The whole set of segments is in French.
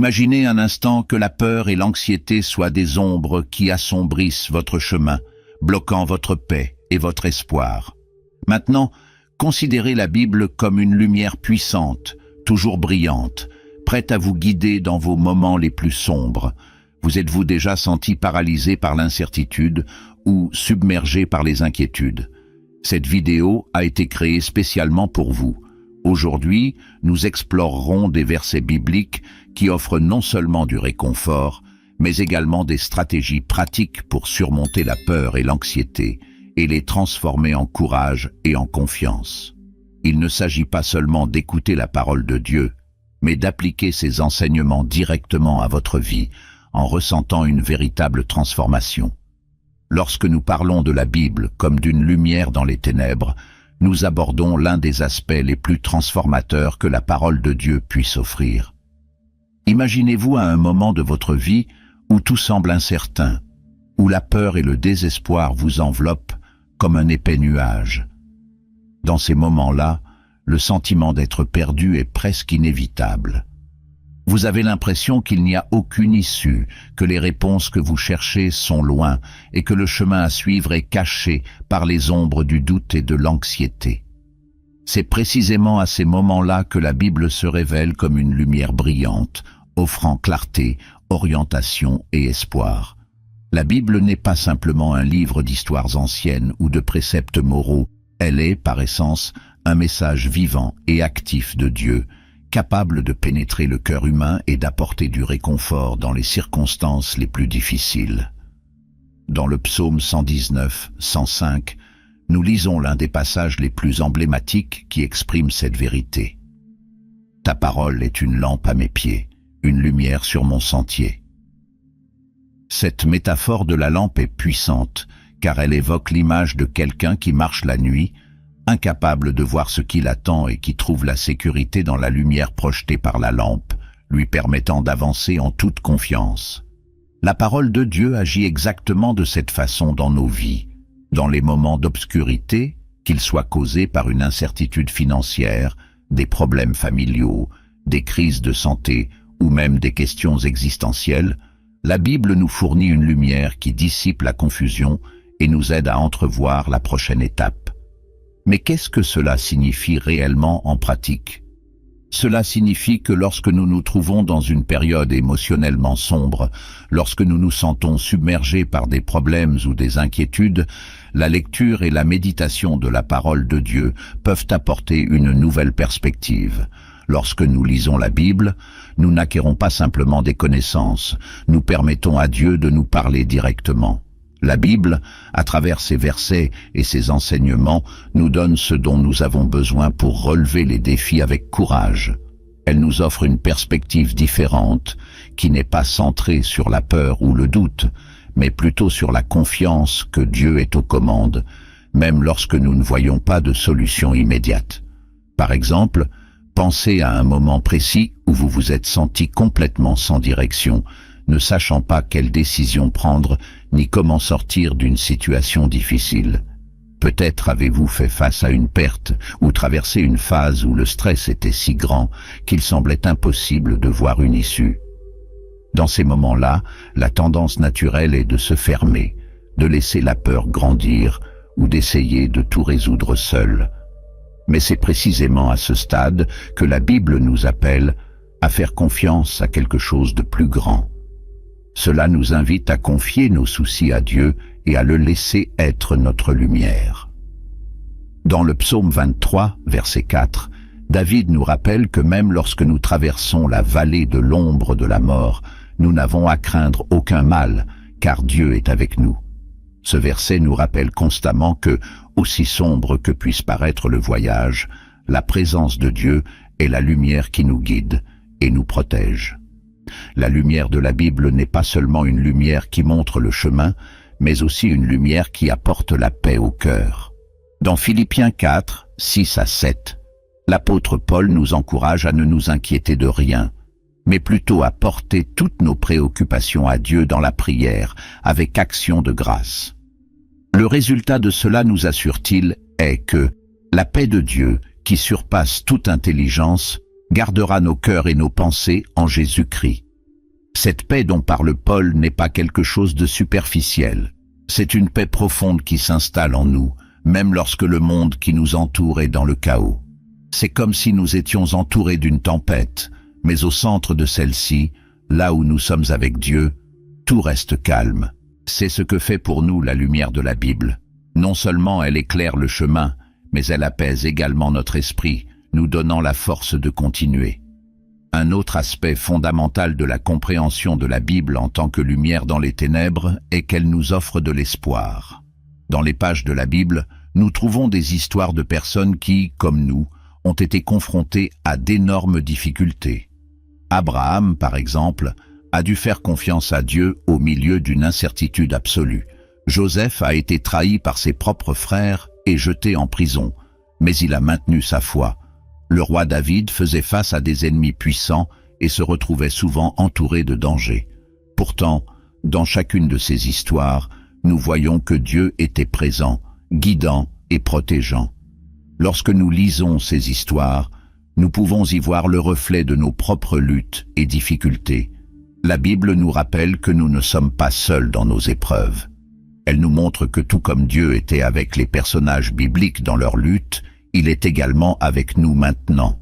Imaginez un instant que la peur et l'anxiété soient des ombres qui assombrissent votre chemin, bloquant votre paix et votre espoir. Maintenant, considérez la Bible comme une lumière puissante, toujours brillante, prête à vous guider dans vos moments les plus sombres. Vous êtes-vous déjà senti paralysé par l'incertitude ou submergé par les inquiétudes? Cette vidéo a été créée spécialement pour vous. Aujourd'hui, nous explorerons des versets bibliques qui offrent non seulement du réconfort, mais également des stratégies pratiques pour surmonter la peur et l'anxiété et les transformer en courage et en confiance. Il ne s'agit pas seulement d'écouter la parole de Dieu, mais d'appliquer ces enseignements directement à votre vie, en ressentant une véritable transformation. Lorsque nous parlons de la Bible comme d'une lumière dans les ténèbres, nous abordons l'un des aspects les plus transformateurs que la parole de Dieu puisse offrir. Imaginez-vous à un moment de votre vie où tout semble incertain, où la peur et le désespoir vous enveloppent comme un épais nuage. Dans ces moments-là, le sentiment d'être perdu est presque inévitable. Vous avez l'impression qu'il n'y a aucune issue, que les réponses que vous cherchez sont loin et que le chemin à suivre est caché par les ombres du doute et de l'anxiété. C'est précisément à ces moments-là que la Bible se révèle comme une lumière brillante, offrant clarté, orientation et espoir. La Bible n'est pas simplement un livre d'histoires anciennes ou de préceptes moraux, elle est, par essence, un message vivant et actif de Dieu, capable de pénétrer le cœur humain et d'apporter du réconfort dans les circonstances les plus difficiles. Dans le psaume 119, 105, nous lisons l'un des passages les plus emblématiques qui exprime cette vérité. « Ta parole est une lampe à mes pieds, une lumière sur mon sentier. » Cette métaphore de la lampe est puissante, car elle évoque l'image de quelqu'un qui marche la nuit, incapable de voir ce qui l'attend et qui trouve la sécurité dans la lumière projetée par la lampe, lui permettant d'avancer en toute confiance. La parole de Dieu agit exactement de cette façon dans nos vies. Dans les moments d'obscurité, qu'ils soient causés par une incertitude financière, des problèmes familiaux, des crises de santé ou même des questions existentielles, la Bible nous fournit une lumière qui dissipe la confusion et nous aide à entrevoir la prochaine étape. Mais qu'est-ce que cela signifie réellement en pratique? Cela signifie que lorsque nous nous trouvons dans une période émotionnellement sombre, lorsque nous nous sentons submergés par des problèmes ou des inquiétudes, la lecture et la méditation de la parole de Dieu peuvent apporter une nouvelle perspective. Lorsque nous lisons la Bible, nous n'acquérons pas simplement des connaissances, nous permettons à Dieu de nous parler directement. La Bible, à travers ses versets et ses enseignements, nous donne ce dont nous avons besoin pour relever les défis avec courage. Elle nous offre une perspective différente, qui n'est pas centrée sur la peur ou le doute, mais plutôt sur la confiance que Dieu est aux commandes, même lorsque nous ne voyons pas de solution immédiate. Par exemple, pensez à un moment précis où vous vous êtes senti complètement sans direction, ne sachant pas quelle décision prendre ni comment sortir d'une situation difficile. Peut-être avez-vous fait face à une perte ou traversé une phase où le stress était si grand qu'il semblait impossible de voir une issue. Dans ces moments-là, la tendance naturelle est de se fermer, de laisser la peur grandir ou d'essayer de tout résoudre seul. Mais c'est précisément à ce stade que la Bible nous appelle à faire confiance à quelque chose de plus grand. Cela nous invite à confier nos soucis à Dieu et à le laisser être notre lumière. Dans le psaume 23, verset 4, David nous rappelle que même lorsque nous traversons la vallée de l'ombre de la mort, nous n'avons à craindre aucun mal, car Dieu est avec nous. Ce verset nous rappelle constamment que, aussi sombre que puisse paraître le voyage, la présence de Dieu est la lumière qui nous guide et nous protège. La lumière de la Bible n'est pas seulement une lumière qui montre le chemin, mais aussi une lumière qui apporte la paix au cœur. Dans Philippiens 4, 6 à 7, l'apôtre Paul nous encourage à ne nous inquiéter de rien, mais plutôt à porter toutes nos préoccupations à Dieu dans la prière, avec action de grâce. Le résultat de cela, nous assure-t-il, est que la paix de Dieu, qui surpasse toute intelligence, gardera nos cœurs et nos pensées en Jésus-Christ. Cette paix dont parle Paul n'est pas quelque chose de superficiel. C'est une paix profonde qui s'installe en nous, même lorsque le monde qui nous entoure est dans le chaos. C'est comme si nous étions entourés d'une tempête, mais au centre de celle-ci, là où nous sommes avec Dieu, tout reste calme. C'est ce que fait pour nous la lumière de la Bible. Non seulement elle éclaire le chemin, mais elle apaise également notre esprit, nous donnant la force de continuer. Un autre aspect fondamental de la compréhension de la Bible en tant que lumière dans les ténèbres est qu'elle nous offre de l'espoir. Dans les pages de la Bible, nous trouvons des histoires de personnes qui, comme nous, ont été confrontées à d'énormes difficultés. Abraham, par exemple, a dû faire confiance à Dieu au milieu d'une incertitude absolue. Joseph a été trahi par ses propres frères et jeté en prison, mais il a maintenu sa foi. Le roi David faisait face à des ennemis puissants et se retrouvait souvent entouré de dangers. Pourtant, dans chacune de ces histoires, nous voyons que Dieu était présent, guidant et protégeant. Lorsque nous lisons ces histoires, nous pouvons y voir le reflet de nos propres luttes et difficultés. La Bible nous rappelle que nous ne sommes pas seuls dans nos épreuves. Elle nous montre que tout comme Dieu était avec les personnages bibliques dans leur lutte, il est également avec nous maintenant.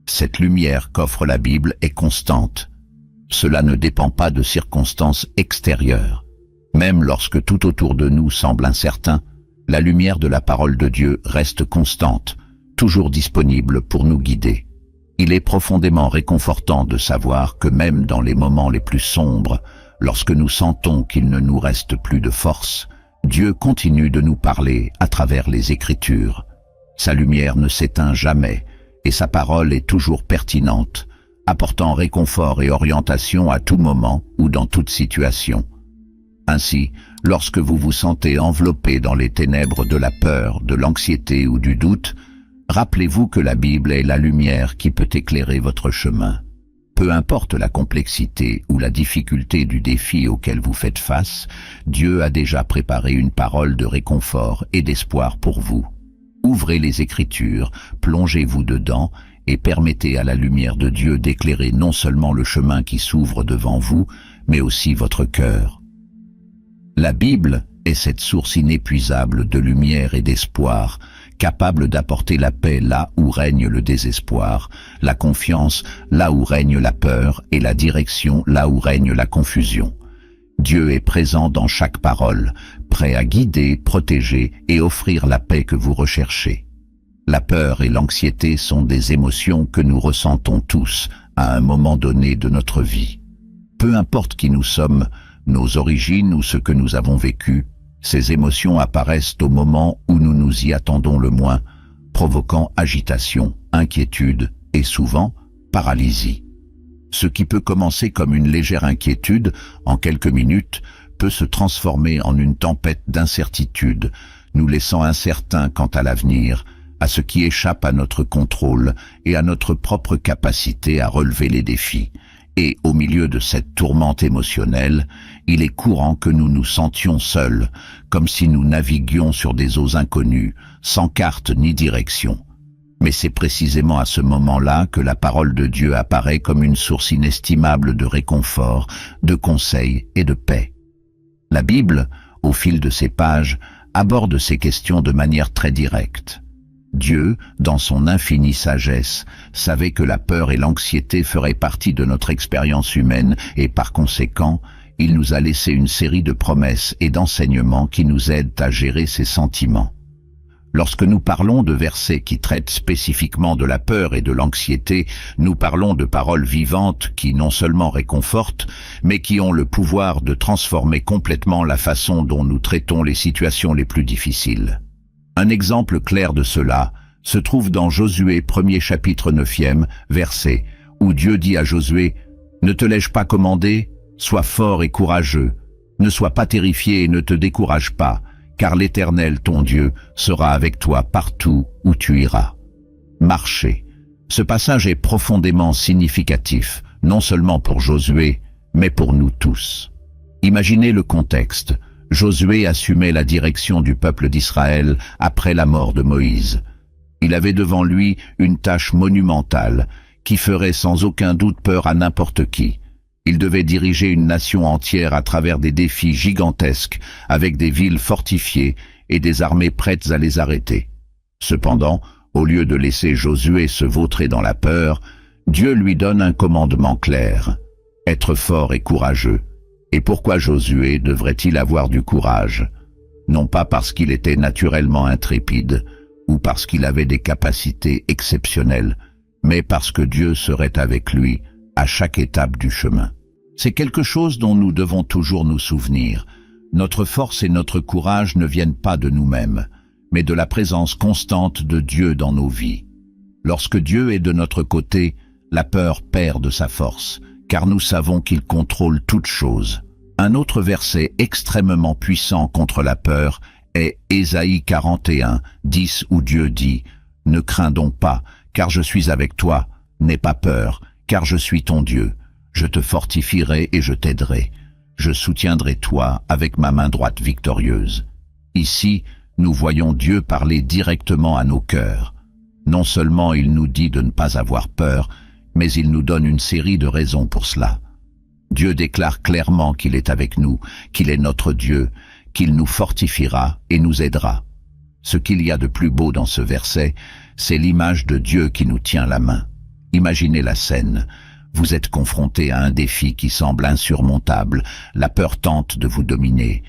Cette lumière qu'offre la Bible est constante. Cela ne dépend pas de circonstances extérieures. Même lorsque tout autour de nous semble incertain, la lumière de la parole de Dieu reste constante, toujours disponible pour nous guider. Il est profondément réconfortant de savoir que même dans les moments les plus sombres, lorsque nous sentons qu'il ne nous reste plus de force, Dieu continue de nous parler à travers les Écritures. Sa lumière ne s'éteint jamais et sa parole est toujours pertinente, apportant réconfort et orientation à tout moment ou dans toute situation. Ainsi, lorsque vous vous sentez enveloppé dans les ténèbres de la peur, de l'anxiété ou du doute, rappelez-vous que la Bible est la lumière qui peut éclairer votre chemin. Peu importe la complexité ou la difficulté du défi auquel vous faites face, Dieu a déjà préparé une parole de réconfort et d'espoir pour vous. Ouvrez les Écritures, plongez-vous dedans et permettez à la lumière de Dieu d'éclairer non seulement le chemin qui s'ouvre devant vous, mais aussi votre cœur. La Bible est cette source inépuisable de lumière et d'espoir, capable d'apporter la paix là où règne le désespoir, la confiance là où règne la peur et la direction là où règne la confusion. Dieu est présent dans chaque parole, prêt à guider, protéger et offrir la paix que vous recherchez. La peur et l'anxiété sont des émotions que nous ressentons tous à un moment donné de notre vie. Peu importe qui nous sommes, nos origines ou ce que nous avons vécu, ces émotions apparaissent au moment où nous nous y attendons le moins, provoquant agitation, inquiétude et souvent paralysie. Ce qui peut commencer comme une légère inquiétude, en quelques minutes, peut se transformer en une tempête d'incertitude, nous laissant incertains quant à l'avenir, à ce qui échappe à notre contrôle et à notre propre capacité à relever les défis. Et au milieu de cette tourmente émotionnelle, il est courant que nous nous sentions seuls, comme si nous naviguions sur des eaux inconnues, sans carte ni direction. Mais c'est précisément à ce moment-là que la parole de Dieu apparaît comme une source inestimable de réconfort, de conseils et de paix. La Bible, au fil de ses pages, aborde ces questions de manière très directe. Dieu, dans son infinie sagesse, savait que la peur et l'anxiété feraient partie de notre expérience humaine et par conséquent, il nous a laissé une série de promesses et d'enseignements qui nous aident à gérer ces sentiments. Lorsque nous parlons de versets qui traitent spécifiquement de la peur et de l'anxiété, nous parlons de paroles vivantes qui non seulement réconfortent, mais qui ont le pouvoir de transformer complètement la façon dont nous traitons les situations les plus difficiles. Un exemple clair de cela se trouve dans Josué 1er chapitre 9e, verset, où Dieu dit à Josué « Ne te l'ai-je pas commandé? Sois fort et courageux. Ne sois pas terrifié et ne te décourage pas, car l'Éternel, ton Dieu, sera avec toi partout où tu iras. » Marcher. Ce passage est profondément significatif, non seulement pour Josué, mais pour nous tous. Imaginez le contexte. Josué assumait la direction du peuple d'Israël après la mort de Moïse. Il avait devant lui une tâche monumentale qui ferait sans aucun doute peur à n'importe qui. Il devait diriger une nation entière à travers des défis gigantesques, avec des villes fortifiées et des armées prêtes à les arrêter. Cependant, au lieu de laisser Josué se vautrer dans la peur, Dieu lui donne un commandement clair: être fort et courageux. Et pourquoi Josué devrait-il avoir du courage? Non pas parce qu'il était naturellement intrépide, ou parce qu'il avait des capacités exceptionnelles, mais parce que Dieu serait avec lui à chaque étape du chemin. C'est quelque chose dont nous devons toujours nous souvenir. Notre force et notre courage ne viennent pas de nous-mêmes, mais de la présence constante de Dieu dans nos vies. Lorsque Dieu est de notre côté, la peur perd de sa force, car nous savons qu'il contrôle toutes choses. Un autre verset extrêmement puissant contre la peur est Ésaïe 41, 10, où Dieu dit: « Ne crains donc pas, car je suis avec toi, n'aie pas peur, car je suis ton Dieu. Je te fortifierai et je t'aiderai. Je soutiendrai toi avec ma main droite victorieuse. » Ici, nous voyons Dieu parler directement à nos cœurs. Non seulement il nous dit de ne pas avoir peur, mais il nous donne une série de raisons pour cela. Dieu déclare clairement qu'il est avec nous, qu'il est notre Dieu, qu'il nous fortifiera et nous aidera. Ce qu'il y a de plus beau dans ce verset, c'est l'image de Dieu qui nous tient la main. Imaginez la scène. Vous êtes confronté à un défi qui semble insurmontable, la peur tente de vous dominer.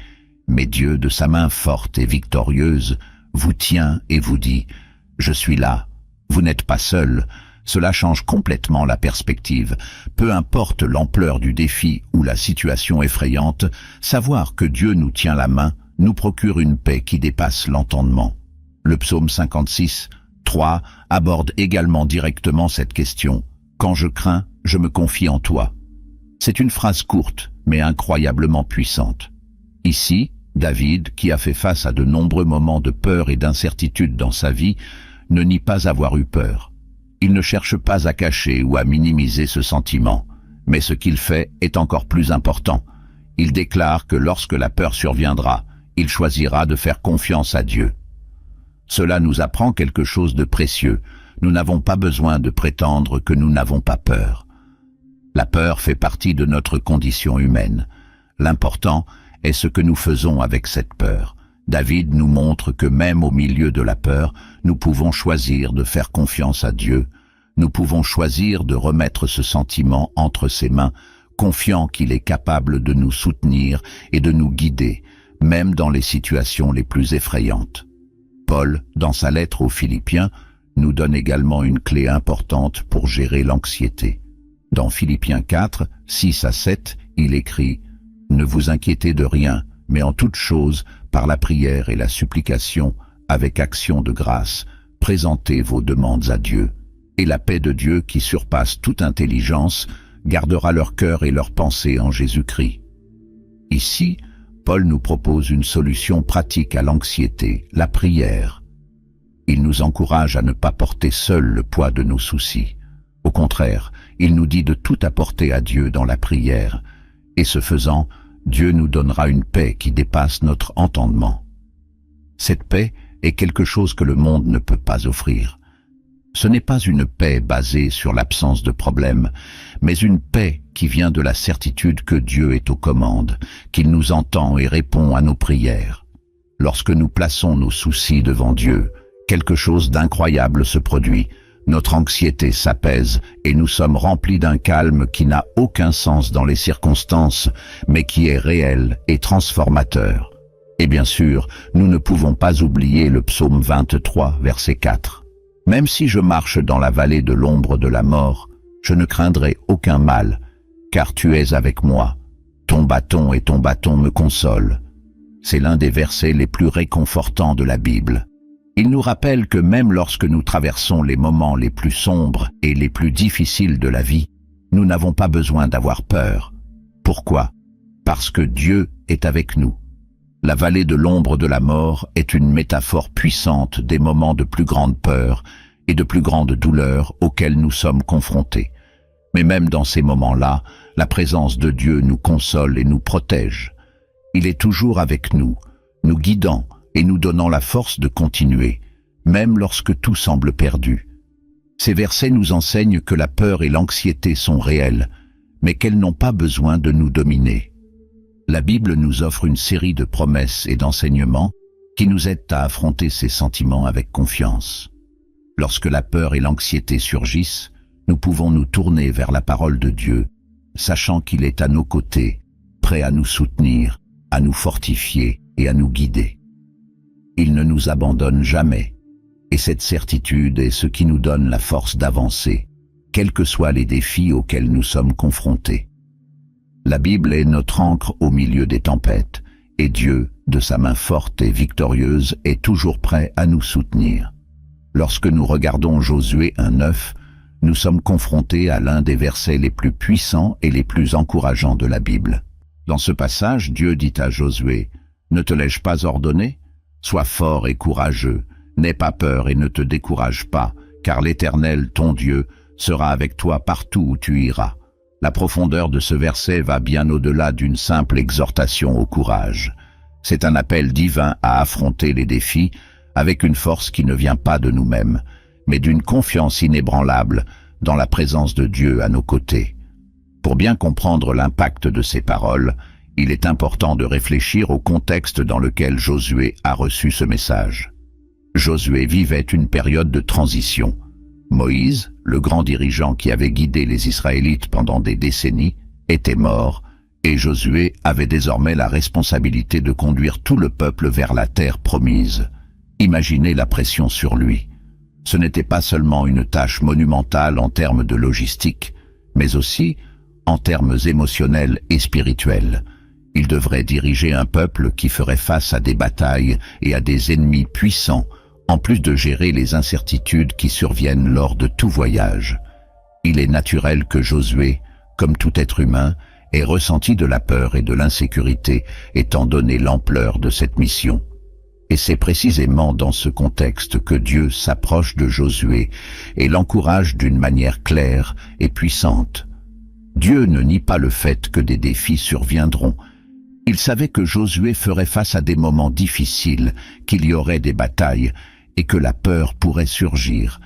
Mais Dieu, de sa main forte et victorieuse, vous tient et vous dit: « Je suis là, vous n'êtes pas seul. » Cela change complètement la perspective. Peu importe l'ampleur du défi ou la situation effrayante, savoir que Dieu nous tient la main nous procure une paix qui dépasse l'entendement. Le psaume 56, 3 aborde également directement cette question. « Quand je crains, je me confie en toi. » C'est une phrase courte, mais incroyablement puissante. Ici, David, qui a fait face à de nombreux moments de peur et d'incertitude dans sa vie, ne nie pas avoir eu peur. Il ne cherche pas à cacher ou à minimiser ce sentiment, mais ce qu'il fait est encore plus important. Il déclare que lorsque la peur surviendra, il choisira de faire confiance à Dieu. Cela nous apprend quelque chose de précieux. Nous n'avons pas besoin de prétendre que nous n'avons pas peur. La peur fait partie de notre condition humaine. L'important est ce que nous faisons avec cette peur. David nous montre que même au milieu de la peur, nous pouvons choisir de faire confiance à Dieu. Nous pouvons choisir de remettre ce sentiment entre ses mains, confiant qu'il est capable de nous soutenir et de nous guider, même dans les situations les plus effrayantes. Paul, dans sa lettre aux Philippiens, nous donne également une clé importante pour gérer l'anxiété. Dans Philippiens 4, 6 à 7, il écrit: « Ne vous inquiétez de rien, mais en toute chose, par la prière et la supplication, avec action de grâce, présentez vos demandes à Dieu. Et la paix de Dieu qui surpasse toute intelligence gardera leur cœur et leurs pensées en Jésus-Christ. » Ici, Paul nous propose une solution pratique à l'anxiété, la prière. Il nous encourage à ne pas porter seul le poids de nos soucis. Au contraire, il nous dit de tout apporter à Dieu dans la prière, et ce faisant, Dieu nous donnera une paix qui dépasse notre entendement. Cette paix est quelque chose que le monde ne peut pas offrir. Ce n'est pas une paix basée sur l'absence de problèmes, mais une paix qui vient de la certitude que Dieu est aux commandes, qu'il nous entend et répond à nos prières. Lorsque nous plaçons nos soucis devant Dieu, quelque chose d'incroyable se produit. Notre anxiété s'apaise et nous sommes remplis d'un calme qui n'a aucun sens dans les circonstances, mais qui est réel et transformateur. Et bien sûr, nous ne pouvons pas oublier le psaume 23, verset 4. « Même si je marche dans la vallée de l'ombre de la mort, je ne craindrai aucun mal, car tu es avec moi. Ton bâton et ton bâton me consolent. » C'est l'un des versets les plus réconfortants de la Bible. Il nous rappelle que même lorsque nous traversons les moments les plus sombres et les plus difficiles de la vie, nous n'avons pas besoin d'avoir peur. Pourquoi? Parce que Dieu est avec nous. La vallée de l'ombre de la mort est une métaphore puissante des moments de plus grande peur et de plus grande douleur auxquels nous sommes confrontés. Mais même dans ces moments-là, la présence de Dieu nous console et nous protège. Il est toujours avec nous, nous guidant et nous donnant la force de continuer, même lorsque tout semble perdu. Ces versets nous enseignent que la peur et l'anxiété sont réelles, mais qu'elles n'ont pas besoin de nous dominer. La Bible nous offre une série de promesses et d'enseignements qui nous aident à affronter ces sentiments avec confiance. Lorsque la peur et l'anxiété surgissent, nous pouvons nous tourner vers la parole de Dieu, sachant qu'il est à nos côtés, prêt à nous soutenir, à nous fortifier et à nous guider. Il ne nous abandonne jamais, et cette certitude est ce qui nous donne la force d'avancer, quels que soient les défis auxquels nous sommes confrontés. La Bible est notre ancre au milieu des tempêtes, et Dieu, de sa main forte et victorieuse, est toujours prêt à nous soutenir. Lorsque nous regardons Josué 1:9, nous sommes confrontés à l'un des versets les plus puissants et les plus encourageants de la Bible. Dans ce passage, Dieu dit à Josué, « Ne te l'ai-je pas ordonné? Sois fort et courageux, n'aie pas peur et ne te décourage pas, car l'Éternel, ton Dieu, sera avec toi partout où tu iras. » La profondeur de ce verset va bien au-delà d'une simple exhortation au courage. C'est un appel divin à affronter les défis avec une force qui ne vient pas de nous-mêmes, mais d'une confiance inébranlable dans la présence de Dieu à nos côtés. Pour bien comprendre l'impact de ces paroles, il est important de réfléchir au contexte dans lequel Josué a reçu ce message. Josué vivait une période de transition. Moïse, le grand dirigeant qui avait guidé les Israélites pendant des décennies, était mort, et Josué avait désormais la responsabilité de conduire tout le peuple vers la terre promise. Imaginez la pression sur lui. Ce n'était pas seulement une tâche monumentale en termes de logistique, mais aussi en termes émotionnels et spirituels. Il devrait diriger un peuple qui ferait face à des batailles et à des ennemis puissants, en plus de gérer les incertitudes qui surviennent lors de tout voyage. Il est naturel que Josué, comme tout être humain, ait ressenti de la peur et de l'insécurité, étant donné l'ampleur de cette mission. Et c'est précisément dans ce contexte que Dieu s'approche de Josué et l'encourage d'une manière claire et puissante. Dieu ne nie pas le fait que des défis surviendront. Il savait que Josué ferait face à des moments difficiles, qu'il y aurait des batailles et que la peur pourrait surgir.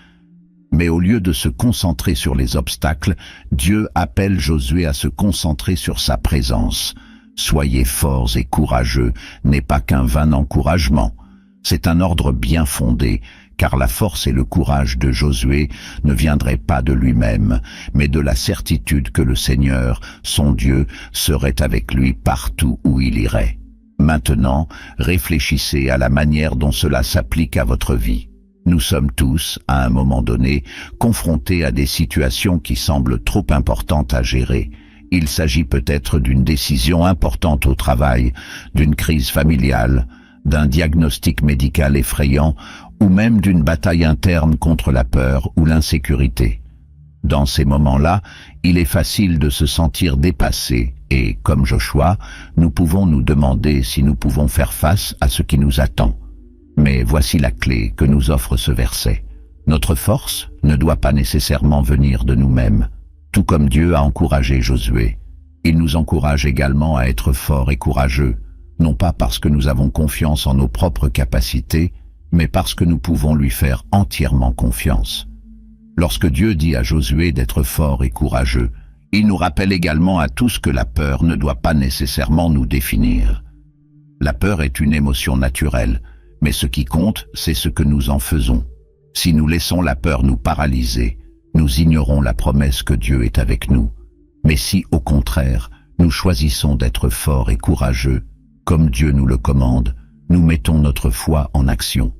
Mais au lieu de se concentrer sur les obstacles, Dieu appelle Josué à se concentrer sur sa présence. Soyez forts et courageux n'est pas qu'un vain encouragement. C'est un ordre bien fondé, car la force et le courage de Josué ne viendraient pas de lui-même, mais de la certitude que le Seigneur, son Dieu, serait avec lui partout où il irait. Maintenant, réfléchissez à la manière dont cela s'applique à votre vie. Nous sommes tous, à un moment donné, confrontés à des situations qui semblent trop importantes à gérer. Il s'agit peut-être d'une décision importante au travail, d'une crise familiale, d'un diagnostic médical effrayant ou même d'une bataille interne contre la peur ou l'insécurité. Dans ces moments-là, il est facile de se sentir dépassé et, comme Joshua, nous pouvons nous demander si nous pouvons faire face à ce qui nous attend. Mais voici la clé que nous offre ce verset. Notre force ne doit pas nécessairement venir de nous-mêmes. Tout comme Dieu a encouragé Josué, il nous encourage également à être forts et courageux, non pas parce que nous avons confiance en nos propres capacités, mais parce que nous pouvons lui faire entièrement confiance. Lorsque Dieu dit à Josué d'être fort et courageux, il nous rappelle également à tous que la peur ne doit pas nécessairement nous définir. La peur est une émotion naturelle, mais ce qui compte, c'est ce que nous en faisons. Si nous laissons la peur nous paralyser, nous ignorons la promesse que Dieu est avec nous. Mais si, au contraire, nous choisissons d'être forts et courageux, comme Dieu nous le commande, nous mettons notre foi en action.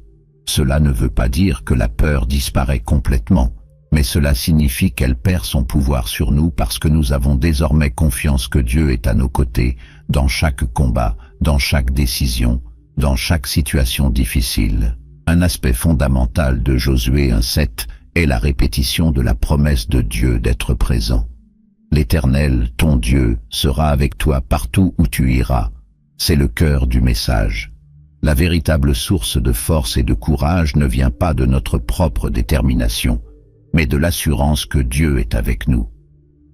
Cela ne veut pas dire que la peur disparaît complètement, mais cela signifie qu'elle perd son pouvoir sur nous parce que nous avons désormais confiance que Dieu est à nos côtés, dans chaque combat, dans chaque décision, dans chaque situation difficile. Un aspect fondamental de Josué 1:7 est la répétition de la promesse de Dieu d'être présent. L'Éternel, ton Dieu, sera avec toi partout où tu iras. C'est le cœur du message. La véritable source de force et de courage ne vient pas de notre propre détermination, mais de l'assurance que Dieu est avec nous.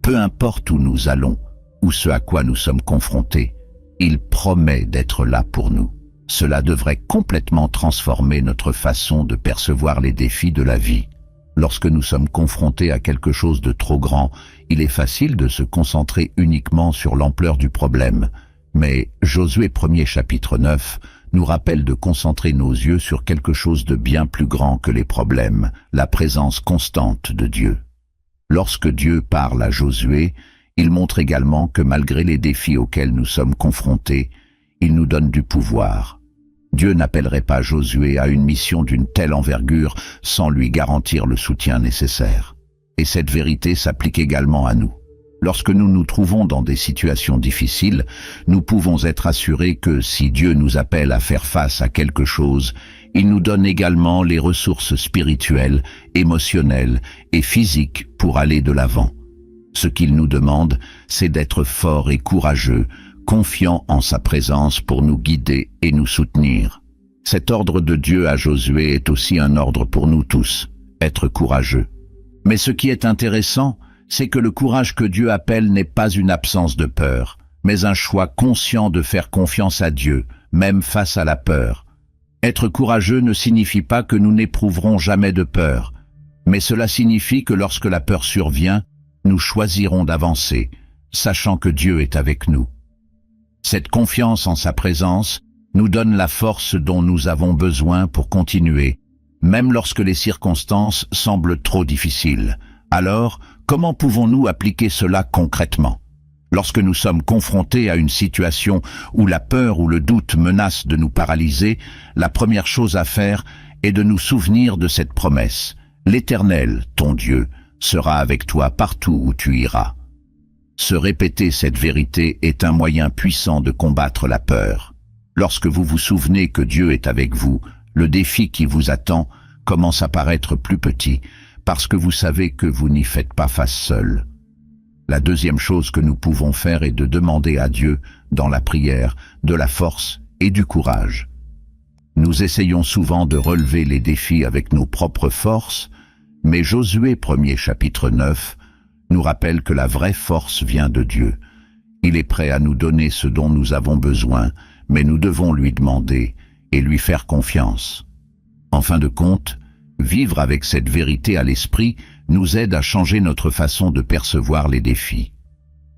Peu importe où nous allons, ou ce à quoi nous sommes confrontés, il promet d'être là pour nous. Cela devrait complètement transformer notre façon de percevoir les défis de la vie. Lorsque nous sommes confrontés à quelque chose de trop grand, il est facile de se concentrer uniquement sur l'ampleur du problème. Mais Josué 1er chapitre 9 nous rappelle de concentrer nos yeux sur quelque chose de bien plus grand que les problèmes, la présence constante de Dieu. Lorsque Dieu parle à Josué, il montre également que malgré les défis auxquels nous sommes confrontés, il nous donne du pouvoir. Dieu n'appellerait pas Josué à une mission d'une telle envergure sans lui garantir le soutien nécessaire. Et cette vérité s'applique également à nous. Lorsque nous nous trouvons dans des situations difficiles, nous pouvons être assurés que si Dieu nous appelle à faire face à quelque chose, il nous donne également les ressources spirituelles, émotionnelles et physiques pour aller de l'avant. Ce qu'il nous demande, c'est d'être forts et courageux, confiants en sa présence pour nous guider et nous soutenir. Cet ordre de Dieu à Josué est aussi un ordre pour nous tous, être courageux. Mais ce qui est intéressant, c'est que le courage que Dieu appelle n'est pas une absence de peur, mais un choix conscient de faire confiance à Dieu, même face à la peur. Être courageux ne signifie pas que nous n'éprouverons jamais de peur, mais cela signifie que lorsque la peur survient, nous choisirons d'avancer, sachant que Dieu est avec nous. Cette confiance en sa présence nous donne la force dont nous avons besoin pour continuer, même lorsque les circonstances semblent trop difficiles. Alors, comment pouvons-nous appliquer cela concrètement? Lorsque nous sommes confrontés à une situation où la peur ou le doute menacent de nous paralyser, la première chose à faire est de nous souvenir de cette promesse. L'Éternel, ton Dieu, sera avec toi partout où tu iras. Se répéter cette vérité est un moyen puissant de combattre la peur. Lorsque vous vous souvenez que Dieu est avec vous, le défi qui vous attend commence à paraître plus petit, parce que vous savez que vous n'y faites pas face seul. La deuxième chose que nous pouvons faire est de demander à Dieu, dans la prière, de la force et du courage. Nous essayons souvent de relever les défis avec nos propres forces, mais Josué 1er chapitre 9 nous rappelle que la vraie force vient de Dieu. Il est prêt à nous donner ce dont nous avons besoin, mais nous devons lui demander et lui faire confiance. En fin de compte, vivre avec cette vérité à l'esprit nous aide à changer notre façon de percevoir les défis.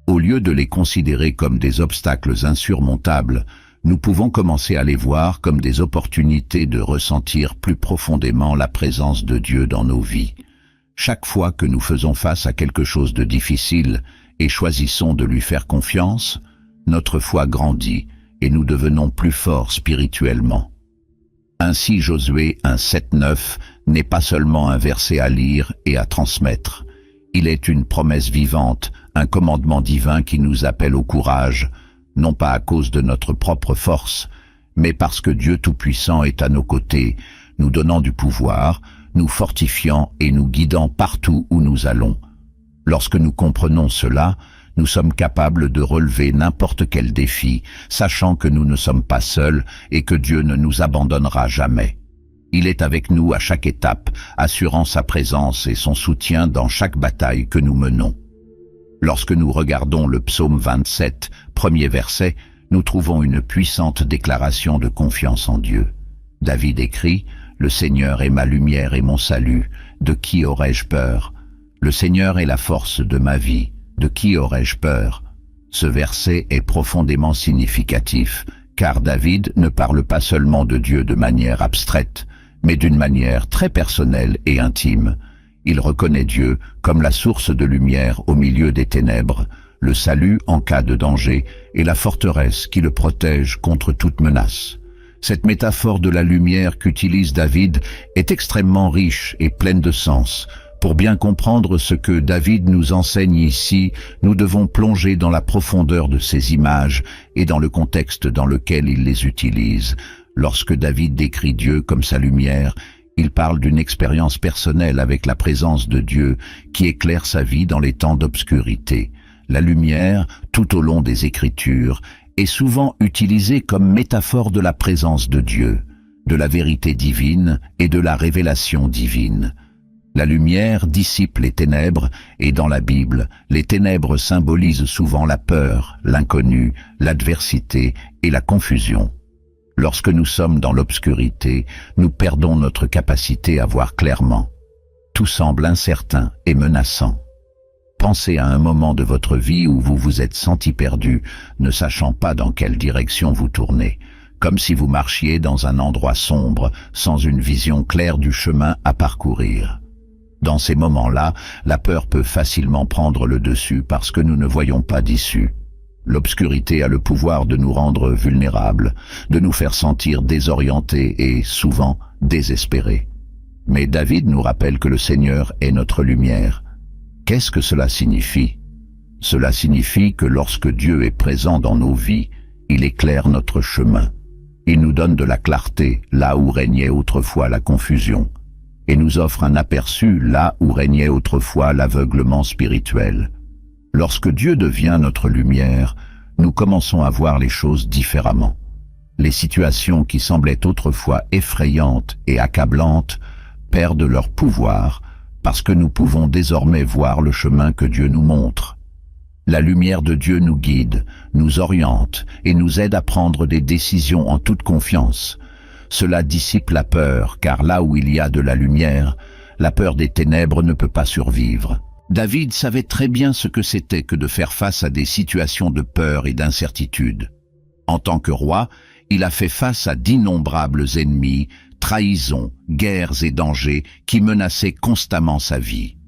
Au lieu de les considérer comme des obstacles insurmontables, nous pouvons commencer à les voir comme des opportunités de ressentir plus profondément la présence de Dieu dans nos vies. Chaque fois que nous faisons face à quelque chose de difficile et choisissons de lui faire confiance, notre foi grandit et nous devenons plus forts spirituellement. Ainsi Josué 1:7-9 n'est pas seulement un verset à lire et à transmettre. Il est une promesse vivante, un commandement divin qui nous appelle au courage, non pas à cause de notre propre force, mais parce que Dieu Tout-Puissant est à nos côtés, nous donnant du pouvoir, nous fortifiant et nous guidant partout où nous allons. Lorsque nous comprenons cela, nous sommes capables de relever n'importe quel défi, sachant que nous ne sommes pas seuls et que Dieu ne nous abandonnera jamais. Il est avec nous à chaque étape, assurant sa présence et son soutien dans chaque bataille que nous menons. Lorsque nous regardons le psaume 27, premier verset, nous trouvons une puissante déclaration de confiance en Dieu. David écrit « Le Seigneur est ma lumière et mon salut, de qui aurais-je peur? Le Seigneur est la force de ma vie, de qui aurais-je peur ?» Ce verset est profondément significatif, car David ne parle pas seulement de Dieu de manière abstraite, mais d'une manière très personnelle et intime. Il reconnaît Dieu comme la source de lumière au milieu des ténèbres, le salut en cas de danger et la forteresse qui le protège contre toute menace. Cette métaphore de la lumière qu'utilise David est extrêmement riche et pleine de sens. Pour bien comprendre ce que David nous enseigne ici, nous devons plonger dans la profondeur de ces images et dans le contexte dans lequel il les utilise. Lorsque David décrit Dieu comme sa lumière, il parle d'une expérience personnelle avec la présence de Dieu qui éclaire sa vie dans les temps d'obscurité. La lumière, tout au long des Écritures, est souvent utilisée comme métaphore de la présence de Dieu, de la vérité divine et de la révélation divine. La lumière dissipe les ténèbres et dans la Bible, les ténèbres symbolisent souvent la peur, l'inconnu, l'adversité et la confusion. Lorsque nous sommes dans l'obscurité, nous perdons notre capacité à voir clairement. tout semble incertain et menaçant. Pensez à un moment de votre vie où vous vous êtes senti perdu, ne sachant pas dans quelle direction vous tourner, comme si vous marchiez dans un endroit sombre, sans une vision claire du chemin à parcourir. Dans ces moments-là, la peur peut facilement prendre le dessus parce que nous ne voyons pas d'issue. L'obscurité a le pouvoir de nous rendre vulnérables, de nous faire sentir désorientés et, souvent, désespérés. Mais David nous rappelle que le Seigneur est notre lumière. Qu'est-ce que cela signifie? Cela signifie que lorsque Dieu est présent dans nos vies, il éclaire notre chemin. Il nous donne de la clarté là où régnait autrefois la confusion, et nous offre un aperçu là où régnait autrefois l'aveuglement spirituel. Lorsque Dieu devient notre lumière, nous commençons à voir les choses différemment. Les situations qui semblaient autrefois effrayantes et accablantes perdent leur pouvoir parce que nous pouvons désormais voir le chemin que Dieu nous montre. La lumière de Dieu nous guide, nous oriente et nous aide à prendre des décisions en toute confiance. Cela dissipe la peur, car là où il y a de la lumière, la peur des ténèbres ne peut pas survivre. David savait très bien ce que c'était que de faire face à des situations de peur et d'incertitude. En tant que roi, il a fait face à d'innombrables ennemis, trahisons, guerres et dangers qui menaçaient constamment sa vie.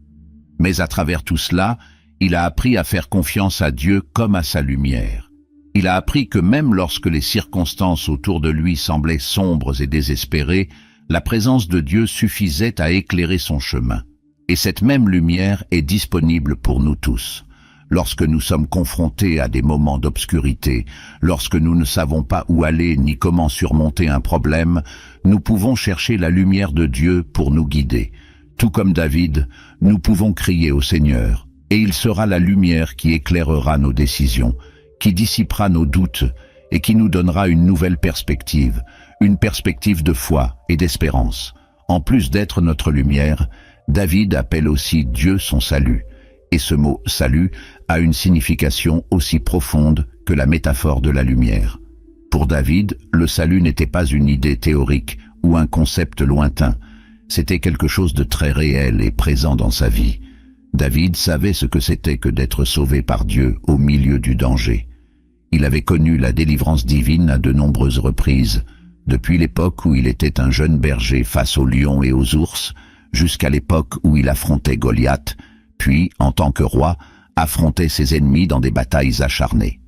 Mais à travers tout cela, il a appris à faire confiance à Dieu comme à sa lumière. Il a appris que même lorsque les circonstances autour de lui semblaient sombres et désespérées, la présence de Dieu suffisait à éclairer son chemin. Et cette même lumière est disponible pour nous tous. Lorsque nous sommes confrontés à des moments d'obscurité, lorsque nous ne savons pas où aller ni comment surmonter un problème, nous pouvons chercher la lumière de Dieu pour nous guider. Tout comme David, nous pouvons crier au Seigneur, et il sera la lumière qui éclairera nos décisions, qui dissipera nos doutes et qui nous donnera une nouvelle perspective, une perspective de foi et d'espérance. En plus d'être notre lumière, David appelle aussi Dieu son salut. Et ce mot « salut » a une signification aussi profonde que la métaphore de la lumière. Pour David, le salut n'était pas une idée théorique ou un concept lointain. C'était quelque chose de très réel et présent dans sa vie. David savait ce que c'était que d'être sauvé par Dieu au milieu du danger. Il avait connu la délivrance divine à de nombreuses reprises, depuis l'époque où il était un jeune berger face aux lions et aux ours, jusqu'à l'époque où il affrontait Goliath, puis, en tant que roi, affrontait ses ennemis dans des batailles acharnées.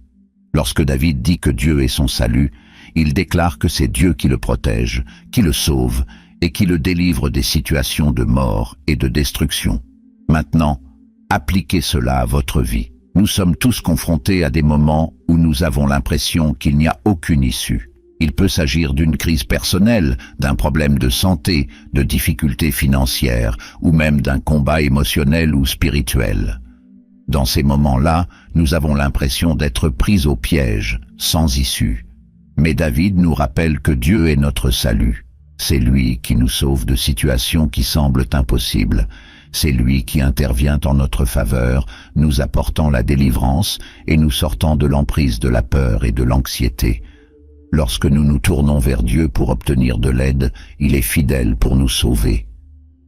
Lorsque David dit que Dieu est son salut, il déclare que c'est Dieu qui le protège, qui le sauve et qui le délivre des situations de mort et de destruction. Maintenant, appliquez cela à votre vie. Nous sommes tous confrontés à des moments où nous avons l'impression qu'il n'y a aucune issue. Il peut s'agir d'une crise personnelle, d'un problème de santé, de difficultés financières ou même d'un combat émotionnel ou spirituel. Dans ces moments-là, nous avons l'impression d'être pris au piège, sans issue. Mais David nous rappelle que Dieu est notre salut. C'est lui qui nous sauve de situations qui semblent impossibles. C'est lui qui intervient en notre faveur, nous apportant la délivrance et nous sortant de l'emprise de la peur et de l'anxiété. Lorsque nous nous tournons vers Dieu pour obtenir de l'aide, il est fidèle pour nous sauver.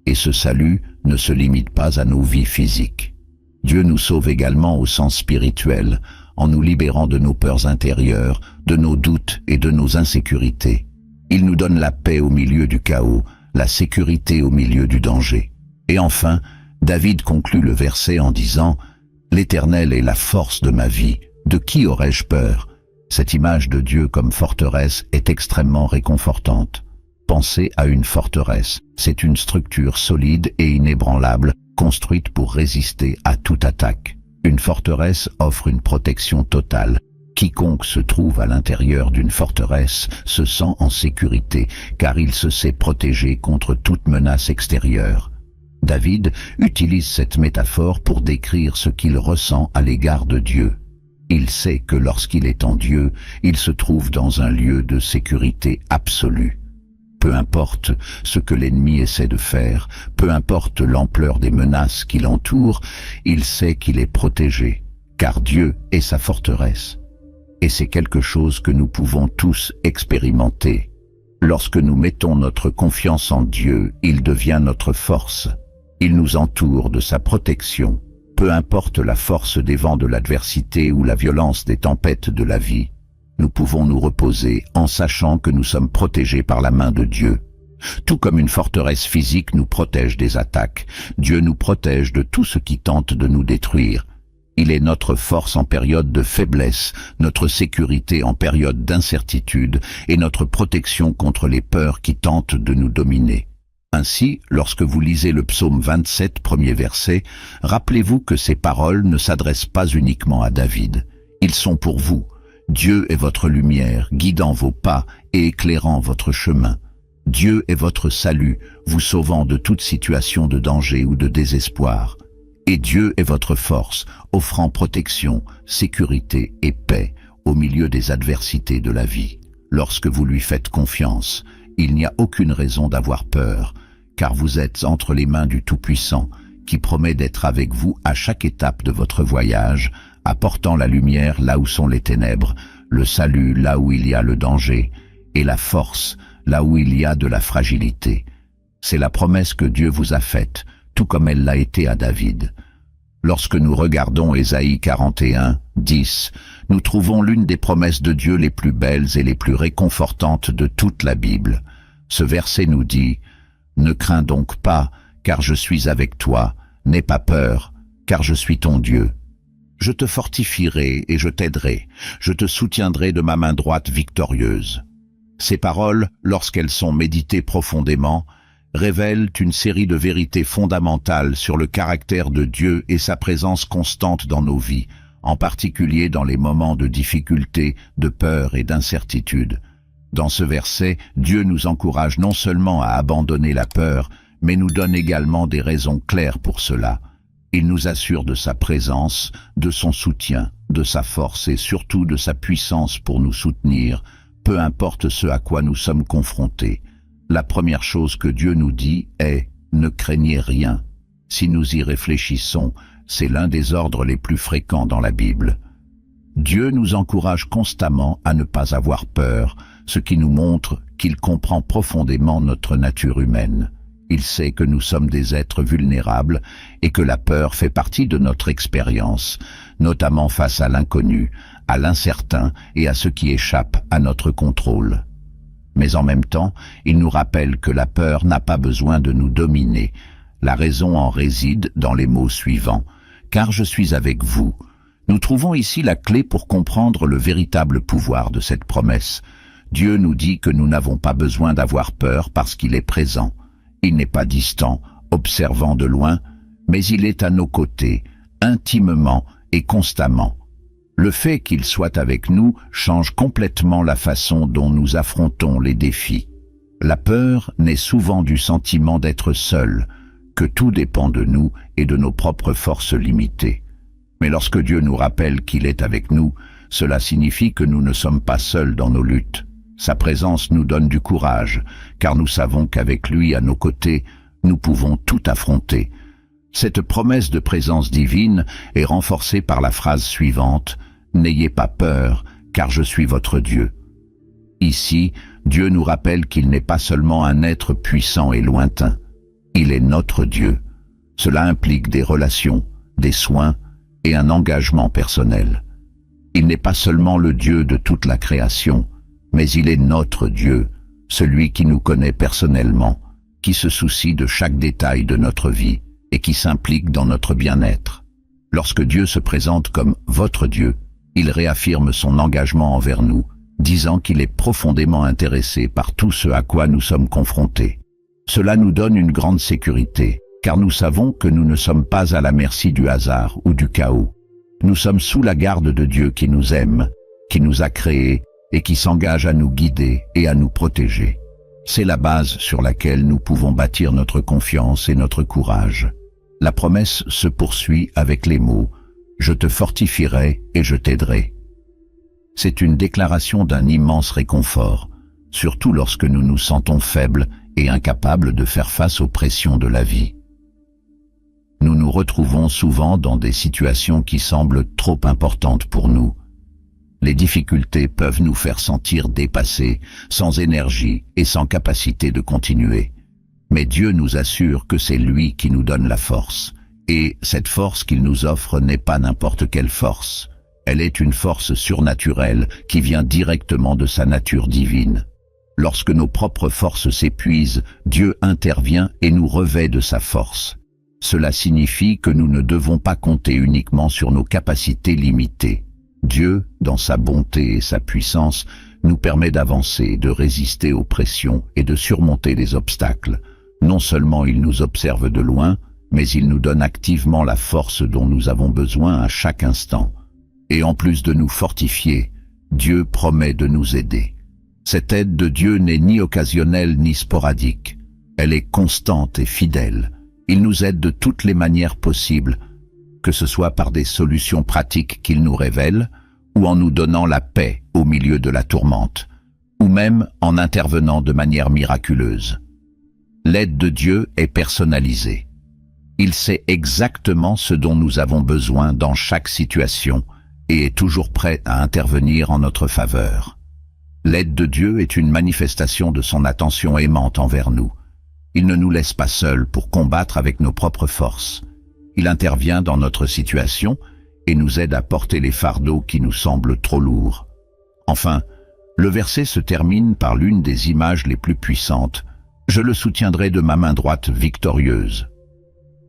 Et ce salut ne se limite pas à nos vies physiques. Dieu nous sauve également au sens spirituel, en nous libérant de nos peurs intérieures, de nos doutes et de nos insécurités. Il nous donne la paix au milieu du chaos, la sécurité au milieu du danger. Et enfin, David conclut le verset en disant « L'Éternel est la force de ma vie, de qui aurais-je peur ?» Cette image de Dieu comme forteresse est extrêmement réconfortante. Pensez à une forteresse. C'est une structure solide et inébranlable, construite pour résister à toute attaque. Une forteresse offre une protection totale. Quiconque se trouve à l'intérieur d'une forteresse se sent en sécurité, car il se sait protégé contre toute menace extérieure. David utilise cette métaphore pour décrire ce qu'il ressent à l'égard de Dieu. Il sait que lorsqu'il est en Dieu, il se trouve dans un lieu de sécurité absolue. Peu importe ce que l'ennemi essaie de faire, peu importe l'ampleur des menaces qui l'entourent, il sait qu'il est protégé, car Dieu est sa forteresse. Et c'est quelque chose que nous pouvons tous expérimenter. Lorsque nous mettons notre confiance en Dieu, il devient notre force. Il nous entoure de sa protection, peu importe la force des vents de l'adversité ou la violence des tempêtes de la vie. Nous pouvons nous reposer en sachant que nous sommes protégés par la main de Dieu. Tout comme une forteresse physique nous protège des attaques, Dieu nous protège de tout ce qui tente de nous détruire. Il est notre force en période de faiblesse, notre sécurité en période d'incertitude et notre protection contre les peurs qui tentent de nous dominer. Ainsi, lorsque vous lisez le psaume 27, premier verset, rappelez-vous que ces paroles ne s'adressent pas uniquement à David. Ils sont pour vous. Dieu est votre lumière, guidant vos pas et éclairant votre chemin. Dieu est votre salut, vous sauvant de toute situation de danger ou de désespoir. Et Dieu est votre force, offrant protection, sécurité et paix au milieu des adversités de la vie. Lorsque vous lui faites confiance, il n'y a aucune raison d'avoir peur, car vous êtes entre les mains du Tout-Puissant, qui promet d'être avec vous à chaque étape de votre voyage, apportant la lumière là où sont les ténèbres, le salut là où il y a le danger, et la force là où il y a de la fragilité. C'est la promesse que Dieu vous a faite, tout comme elle l'a été à David. Lorsque nous regardons Ésaïe 41, 10, nous trouvons l'une des promesses de Dieu les plus belles et les plus réconfortantes de toute la Bible. Ce verset nous dit « Ne crains donc pas, car je suis avec toi, n'aie pas peur, car je suis ton Dieu. Je te fortifierai et je t'aiderai, je te soutiendrai de ma main droite victorieuse. » Ces paroles, lorsqu'elles sont méditées profondément, révèlent une série de vérités fondamentales sur le caractère de Dieu et sa présence constante dans nos vies, en particulier dans les moments de difficulté, de peur et d'incertitude. Dans ce verset, Dieu nous encourage non seulement à abandonner la peur, mais nous donne également des raisons claires pour cela. Il nous assure de sa présence, de son soutien, de sa force et surtout de sa puissance pour nous soutenir, peu importe ce à quoi nous sommes confrontés. La première chose que Dieu nous dit est « Ne craignez rien ». Si nous y réfléchissons, c'est l'un des ordres les plus fréquents dans la Bible. Dieu nous encourage constamment à ne pas avoir peur, ce qui nous montre qu'il comprend profondément notre nature humaine. Il sait que nous sommes des êtres vulnérables et que la peur fait partie de notre expérience, notamment face à l'inconnu, à l'incertain et à ce qui échappe à notre contrôle. Mais en même temps, il nous rappelle que la peur n'a pas besoin de nous dominer. La raison en réside dans les mots suivants « Car je suis avec vous ». Nous trouvons ici la clé pour comprendre le véritable pouvoir de cette promesse. Dieu nous dit que nous n'avons pas besoin d'avoir peur parce qu'il est présent. Il n'est pas distant, observant de loin, mais il est à nos côtés, intimement et constamment. Le fait qu'il soit avec nous change complètement la façon dont nous affrontons les défis. La peur naît souvent du sentiment d'être seul, que tout dépend de nous et de nos propres forces limitées. Mais lorsque Dieu nous rappelle qu'il est avec nous, cela signifie que nous ne sommes pas seuls dans nos luttes. Sa présence nous donne du courage, car nous savons qu'avec lui à nos côtés, nous pouvons tout affronter. Cette promesse de présence divine est renforcée par la phrase suivante « N'ayez pas peur, car je suis votre Dieu ». Ici, Dieu nous rappelle qu'il n'est pas seulement un être puissant et lointain. Il est notre Dieu. Cela implique des relations, des soins et un engagement personnel. Il n'est pas seulement le Dieu de toute la création, mais il est notre Dieu, celui qui nous connaît personnellement, qui se soucie de chaque détail de notre vie et qui s'implique dans notre bien-être. Lorsque Dieu se présente comme votre Dieu, il réaffirme son engagement envers nous, disant qu'il est profondément intéressé par tout ce à quoi nous sommes confrontés. Cela nous donne une grande sécurité, car nous savons que nous ne sommes pas à la merci du hasard ou du chaos. Nous sommes sous la garde de Dieu qui nous aime, qui nous a créés et qui s'engage à nous guider et à nous protéger. C'est la base sur laquelle nous pouvons bâtir notre confiance et notre courage. La promesse se poursuit avec les mots « Je te fortifierai et je t'aiderai ». C'est une déclaration d'un immense réconfort, surtout lorsque nous nous sentons faibles et incapables de faire face aux pressions de la vie. Nous nous retrouvons souvent dans des situations qui semblent trop importantes pour nous. Les difficultés peuvent nous faire sentir dépassés, sans énergie et sans capacité de continuer. Mais Dieu nous assure que c'est lui qui nous donne la force. Et cette force qu'il nous offre n'est pas n'importe quelle force. Elle est une force surnaturelle qui vient directement de sa nature divine. Lorsque nos propres forces s'épuisent, Dieu intervient et nous revêt de sa force. Cela signifie que nous ne devons pas compter uniquement sur nos capacités limitées. Dieu, dans sa bonté et sa puissance, nous permet d'avancer, de résister aux pressions et de surmonter les obstacles. Non seulement il nous observe de loin, mais il nous donne activement la force dont nous avons besoin à chaque instant. Et en plus de nous fortifier, Dieu promet de nous aider. Cette aide de Dieu n'est ni occasionnelle ni sporadique. Elle est constante et fidèle. Il nous aide de toutes les manières possibles, que ce soit par des solutions pratiques qu'il nous révèle, ou en nous donnant la paix au milieu de la tourmente, ou même en intervenant de manière miraculeuse. L'aide de Dieu est personnalisée. Il sait exactement ce dont nous avons besoin dans chaque situation et est toujours prêt à intervenir en notre faveur. L'aide de Dieu est une manifestation de son attention aimante envers nous. Il ne nous laisse pas seuls pour combattre avec nos propres forces. Il intervient dans notre situation et nous aide à porter les fardeaux qui nous semblent trop lourds. Enfin, le verset se termine par l'une des images les plus puissantes. « Je le soutiendrai de ma main droite victorieuse ».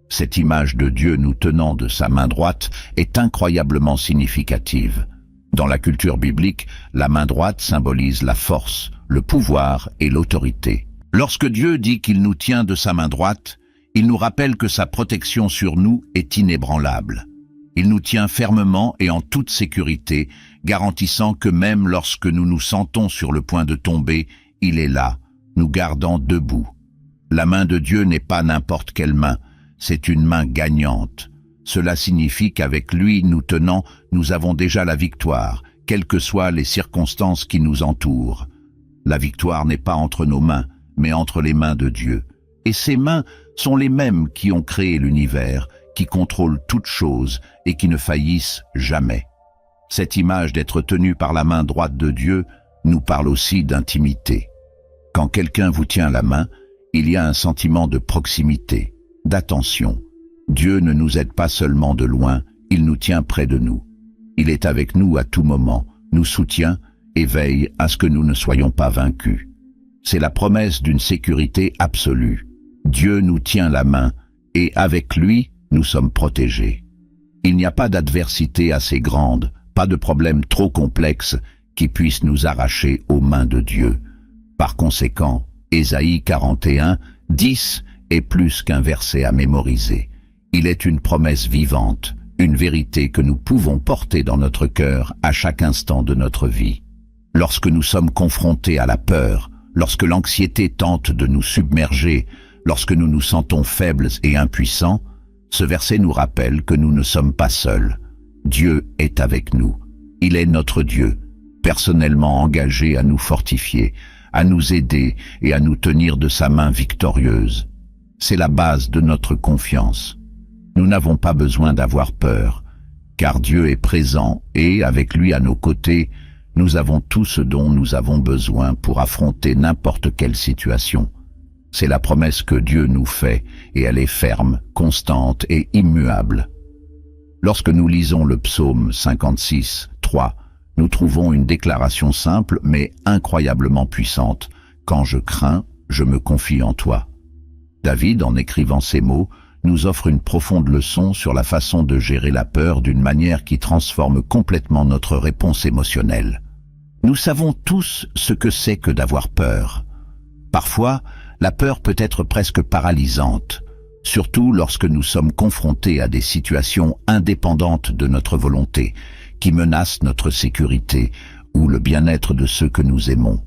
Cette image de Dieu nous tenant de sa main droite est incroyablement significative. Dans la culture biblique, la main droite symbolise la force, le pouvoir et l'autorité. Lorsque Dieu dit qu'il nous tient de sa main droite, il nous rappelle que sa protection sur nous est inébranlable. Il nous tient fermement et en toute sécurité, garantissant que même lorsque nous nous sentons sur le point de tomber, il est là, nous gardant debout. La main de Dieu n'est pas n'importe quelle main, c'est une main gagnante. Cela signifie qu'avec lui nous tenant, nous avons déjà la victoire, quelles que soient les circonstances qui nous entourent. La victoire n'est pas entre nos mains, mais entre les mains de Dieu. Et ces mains sont les mêmes qui ont créé l'univers, qui contrôlent toutes choses et qui ne faillissent jamais. Cette image d'être tenu par la main droite de Dieu nous parle aussi d'intimité. Quand quelqu'un vous tient la main, il y a un sentiment de proximité, d'attention. Dieu ne nous aide pas seulement de loin, il nous tient près de nous. Il est avec nous à tout moment, nous soutient et veille à ce que nous ne soyons pas vaincus. C'est la promesse d'une sécurité absolue. Dieu nous tient la main et avec lui, nous sommes protégés. Il n'y a pas d'adversité assez grande, pas de problème trop complexe qui puisse nous arracher aux mains de Dieu. Par conséquent, Ésaïe 41, 10 est plus qu'un verset à mémoriser. Il est une promesse vivante, une vérité que nous pouvons porter dans notre cœur à chaque instant de notre vie. Lorsque nous sommes confrontés à la peur, lorsque l'anxiété tente de nous submerger, lorsque nous nous sentons faibles et impuissants, ce verset nous rappelle que nous ne sommes pas seuls. Dieu est avec nous. Il est notre Dieu, personnellement engagé à nous fortifier, à nous aider et à nous tenir de sa main victorieuse. C'est la base de notre confiance. Nous n'avons pas besoin d'avoir peur, car Dieu est présent et, avec lui à nos côtés, nous avons tout ce dont nous avons besoin pour affronter n'importe quelle situation. C'est la promesse que Dieu nous fait et elle est ferme, constante et immuable. Lorsque nous lisons le psaume 56, 3, nous trouvons une déclaration simple mais incroyablement puissante. « Quand je crains, je me confie en toi ». David, en écrivant ces mots, nous offre une profonde leçon sur la façon de gérer la peur d'une manière qui transforme complètement notre réponse émotionnelle. Nous savons tous ce que c'est que d'avoir peur. Parfois, la peur peut être presque paralysante, surtout lorsque nous sommes confrontés à des situations indépendantes de notre volonté, qui menacent notre sécurité ou le bien-être de ceux que nous aimons.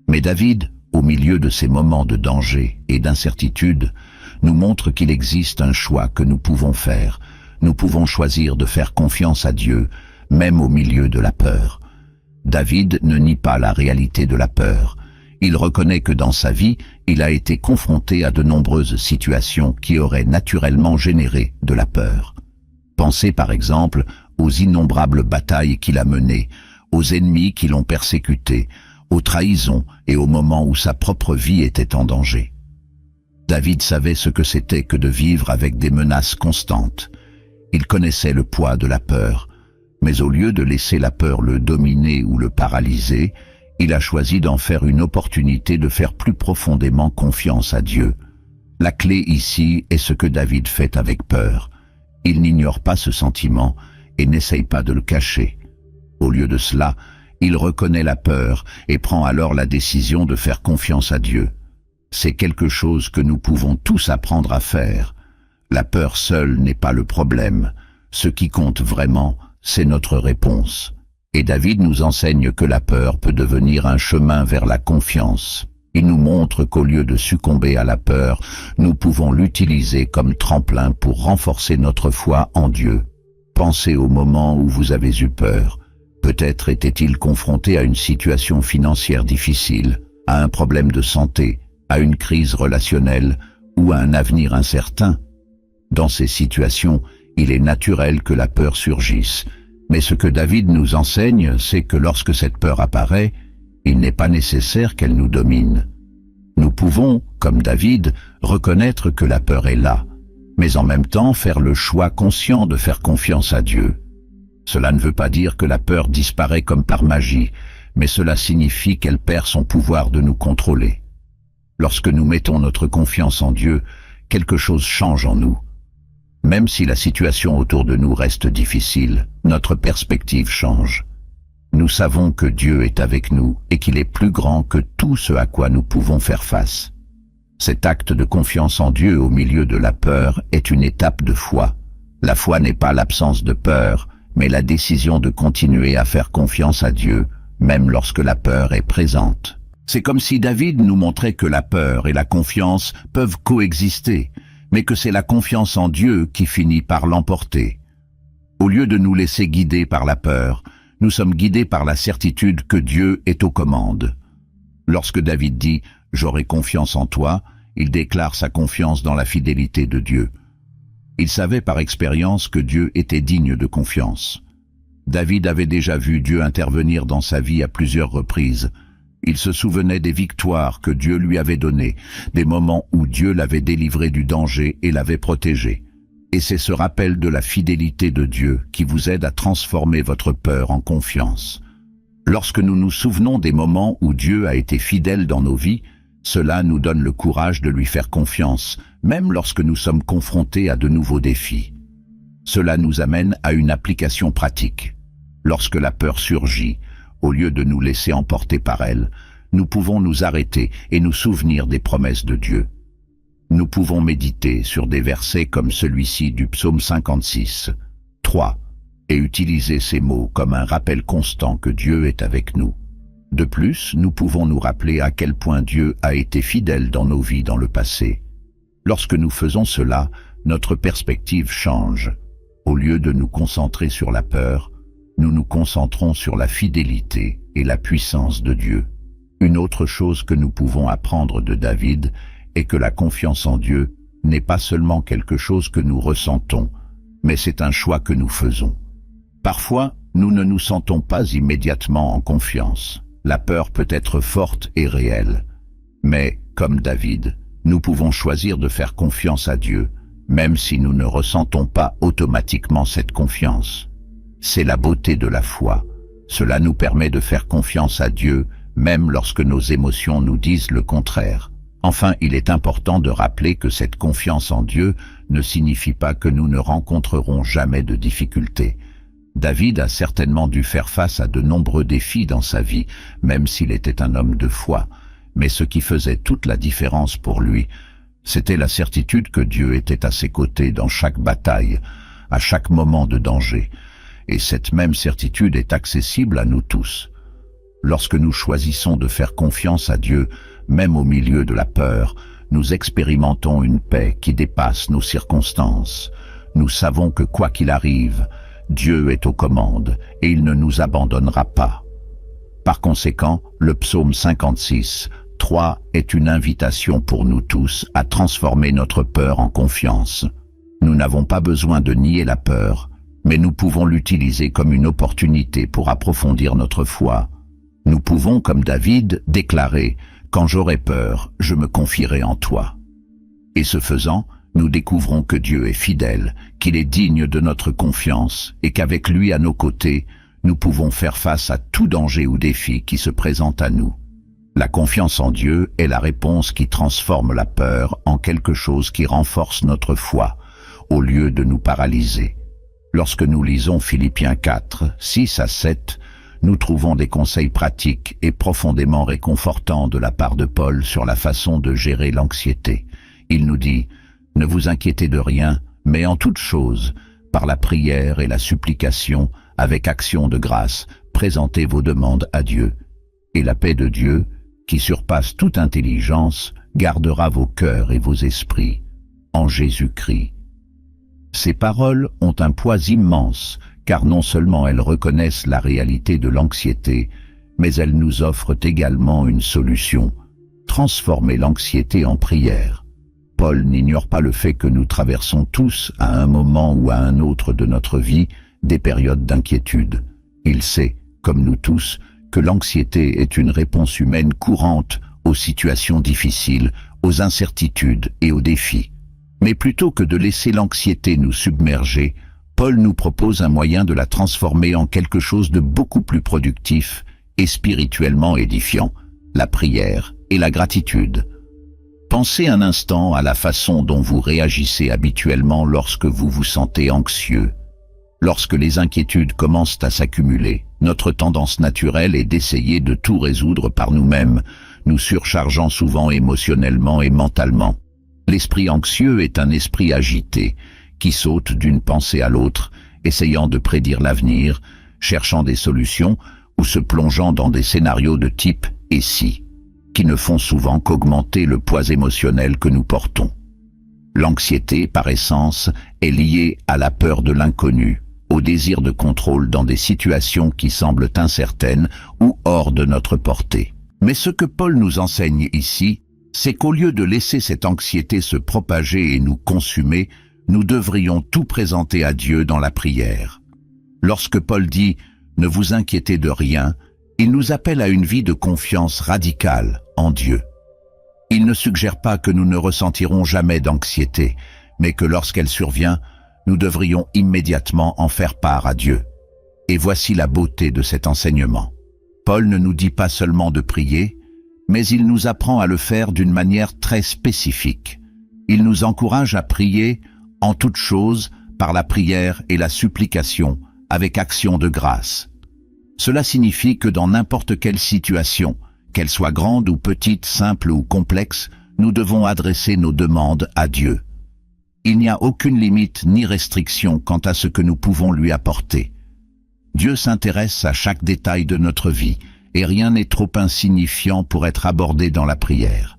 Mais David, au milieu de ces moments de danger et d'incertitude, nous montre qu'il existe un choix que nous pouvons faire. Nous pouvons choisir de faire confiance à Dieu, même au milieu de la peur. David ne nie pas la réalité de la peur. Il reconnaît que dans sa vie, il a été confronté à de nombreuses situations qui auraient naturellement généré de la peur. Pensez par exemple aux innombrables batailles qu'il a menées, aux ennemis qui l'ont persécuté, aux trahisons et aux moments où sa propre vie était en danger. David savait ce que c'était que de vivre avec des menaces constantes. Il connaissait le poids de la peur, mais au lieu de laisser la peur le dominer ou le paralyser, il a choisi d'en faire une opportunité de faire plus profondément confiance à Dieu. La clé ici est ce que David fait avec peur. Il n'ignore pas ce sentiment et n'essaye pas de le cacher. Au lieu de cela, il reconnaît la peur et prend alors la décision de faire confiance à Dieu. C'est quelque chose que nous pouvons tous apprendre à faire. La peur seule n'est pas le problème. Ce qui compte vraiment, c'est notre réponse. Et David nous enseigne que la peur peut devenir un chemin vers la confiance. Il nous montre qu'au lieu de succomber à la peur, nous pouvons l'utiliser comme tremplin pour renforcer notre foi en Dieu. Pensez au moment où vous avez eu peur. Peut-être était-il confronté à une situation financière difficile, à un problème de santé, à une crise relationnelle ou à un avenir incertain. Dans ces situations, il est naturel que la peur surgisse. Mais ce que David nous enseigne, c'est que lorsque cette peur apparaît, il n'est pas nécessaire qu'elle nous domine. Nous pouvons, comme David, reconnaître que la peur est là, mais en même temps faire le choix conscient de faire confiance à Dieu. Cela ne veut pas dire que la peur disparaît comme par magie, mais cela signifie qu'elle perd son pouvoir de nous contrôler. Lorsque nous mettons notre confiance en Dieu, quelque chose change en nous. Même si la situation autour de nous reste difficile, notre perspective change. Nous savons que Dieu est avec nous et qu'il est plus grand que tout ce à quoi nous pouvons faire face. Cet acte de confiance en Dieu au milieu de la peur est une étape de foi. La foi n'est pas l'absence de peur, mais la décision de continuer à faire confiance à Dieu, même lorsque la peur est présente. C'est comme si David nous montrait que la peur et la confiance peuvent coexister, mais que c'est la confiance en Dieu qui finit par l'emporter. Au lieu de nous laisser guider par la peur, nous sommes guidés par la certitude que Dieu est aux commandes. Lorsque David dit « J'aurai confiance en toi », il déclare sa confiance dans la fidélité de Dieu. Il savait par expérience que Dieu était digne de confiance. David avait déjà vu Dieu intervenir dans sa vie à plusieurs reprises. Il se souvenait des victoires que Dieu lui avait données, des moments où Dieu l'avait délivré du danger et l'avait protégé. Et c'est ce rappel de la fidélité de Dieu qui vous aide à transformer votre peur en confiance. Lorsque nous nous souvenons des moments où Dieu a été fidèle dans nos vies, cela nous donne le courage de lui faire confiance, même lorsque nous sommes confrontés à de nouveaux défis. Cela nous amène à une application pratique. Lorsque la peur surgit, au lieu de nous laisser emporter par elle, nous pouvons nous arrêter et nous souvenir des promesses de Dieu. Nous pouvons méditer sur des versets comme celui-ci du psaume 56, 3, et utiliser ces mots comme un rappel constant que Dieu est avec nous. De plus, nous pouvons nous rappeler à quel point Dieu a été fidèle dans nos vies dans le passé. Lorsque nous faisons cela, notre perspective change. Au lieu de nous concentrer sur la peur, nous nous concentrons sur la fidélité et la puissance de Dieu. Une autre chose que nous pouvons apprendre de David est que la confiance en Dieu n'est pas seulement quelque chose que nous ressentons, mais c'est un choix que nous faisons. Parfois, nous ne nous sentons pas immédiatement en confiance. La peur peut être forte et réelle. Mais, comme David, nous pouvons choisir de faire confiance à Dieu, même si nous ne ressentons pas automatiquement cette confiance. C'est la beauté de la foi. Cela nous permet de faire confiance à Dieu, même lorsque nos émotions nous disent le contraire. Enfin, il est important de rappeler que cette confiance en Dieu ne signifie pas que nous ne rencontrerons jamais de difficultés. David a certainement dû faire face à de nombreux défis dans sa vie, même s'il était un homme de foi. Mais ce qui faisait toute la différence pour lui, c'était la certitude que Dieu était à ses côtés dans chaque bataille, à chaque moment de danger. Et cette même certitude est accessible à nous tous. Lorsque nous choisissons de faire confiance à Dieu, même au milieu de la peur, nous expérimentons une paix qui dépasse nos circonstances. Nous savons que quoi qu'il arrive, Dieu est aux commandes et il ne nous abandonnera pas. Par conséquent, le psaume 56, 3 est une invitation pour nous tous à transformer notre peur en confiance. Nous n'avons pas besoin de nier la peur, mais nous pouvons l'utiliser comme une opportunité pour approfondir notre foi. Nous pouvons, comme David, déclarer « Quand j'aurai peur, je me confierai en toi ». Et ce faisant, nous découvrons que Dieu est fidèle, qu'il est digne de notre confiance et qu'avec lui à nos côtés, nous pouvons faire face à tout danger ou défi qui se présente à nous. La confiance en Dieu est la réponse qui transforme la peur en quelque chose qui renforce notre foi, au lieu de nous paralyser. Lorsque nous lisons Philippiens 4, 6 à 7, nous trouvons des conseils pratiques et profondément réconfortants de la part de Paul sur la façon de gérer l'anxiété. Il nous dit « Ne vous inquiétez de rien, mais en toute chose, par la prière et la supplication, avec action de grâce, présentez vos demandes à Dieu. Et la paix de Dieu, qui surpasse toute intelligence, gardera vos cœurs et vos esprits, en Jésus-Christ. » Ces paroles ont un poids immense, car non seulement elles reconnaissent la réalité de l'anxiété, mais elles nous offrent également une solution, transformer l'anxiété en prière. Paul n'ignore pas le fait que nous traversons tous, à un moment ou à un autre de notre vie, des périodes d'inquiétude. Il sait, comme nous tous, que l'anxiété est une réponse humaine courante aux situations difficiles, aux incertitudes et aux défis. Mais plutôt que de laisser l'anxiété nous submerger, Paul nous propose un moyen de la transformer en quelque chose de beaucoup plus productif et spirituellement édifiant, la prière et la gratitude. Pensez un instant à la façon dont vous réagissez habituellement lorsque vous vous sentez anxieux. Lorsque les inquiétudes commencent à s'accumuler, notre tendance naturelle est d'essayer de tout résoudre par nous-mêmes, nous surchargeant souvent émotionnellement et mentalement. L'esprit anxieux est un esprit agité, qui saute d'une pensée à l'autre, essayant de prédire l'avenir, cherchant des solutions ou se plongeant dans des scénarios de type « et si », qui ne font souvent qu'augmenter le poids émotionnel que nous portons. L'anxiété, par essence, est liée à la peur de l'inconnu, au désir de contrôle dans des situations qui semblent incertaines ou hors de notre portée. Mais ce que Paul nous enseigne ici, c'est qu'au lieu de laisser cette anxiété se propager et nous consumer, nous devrions tout présenter à Dieu dans la prière. Lorsque Paul dit « Ne vous inquiétez de rien », il nous appelle à une vie de confiance radicale en Dieu. Il ne suggère pas que nous ne ressentirons jamais d'anxiété, mais que lorsqu'elle survient, nous devrions immédiatement en faire part à Dieu. Et voici la beauté de cet enseignement. Paul ne nous dit pas seulement de prier, mais il nous apprend à le faire d'une manière très spécifique. Il nous encourage à prier en toutes choses par la prière et la supplication, avec action de grâce. Cela signifie que dans n'importe quelle situation, qu'elle soit grande ou petite, simple ou complexe, nous devons adresser nos demandes à Dieu. Il n'y a aucune limite ni restriction quant à ce que nous pouvons lui apporter. Dieu s'intéresse à chaque détail de notre vie, et rien n'est trop insignifiant pour être abordé dans la prière.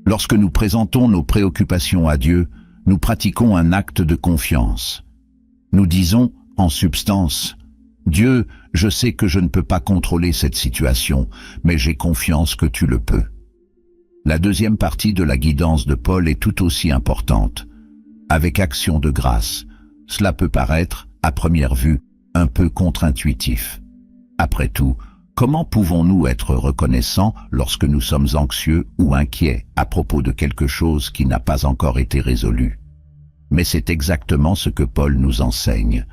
Lorsque nous présentons nos préoccupations à Dieu, nous pratiquons un acte de confiance. Nous disons, en substance, « Dieu, je sais que je ne peux pas contrôler cette situation, mais j'ai confiance que tu le peux. » La deuxième partie de la guidance de Paul est tout aussi importante. Avec action de grâce, cela peut paraître, à première vue, un peu contre-intuitif. Après tout, comment pouvons-nous être reconnaissants lorsque nous sommes anxieux ou inquiets à propos de quelque chose qui n'a pas encore été résolu? Mais c'est exactement ce que Paul nous enseigne.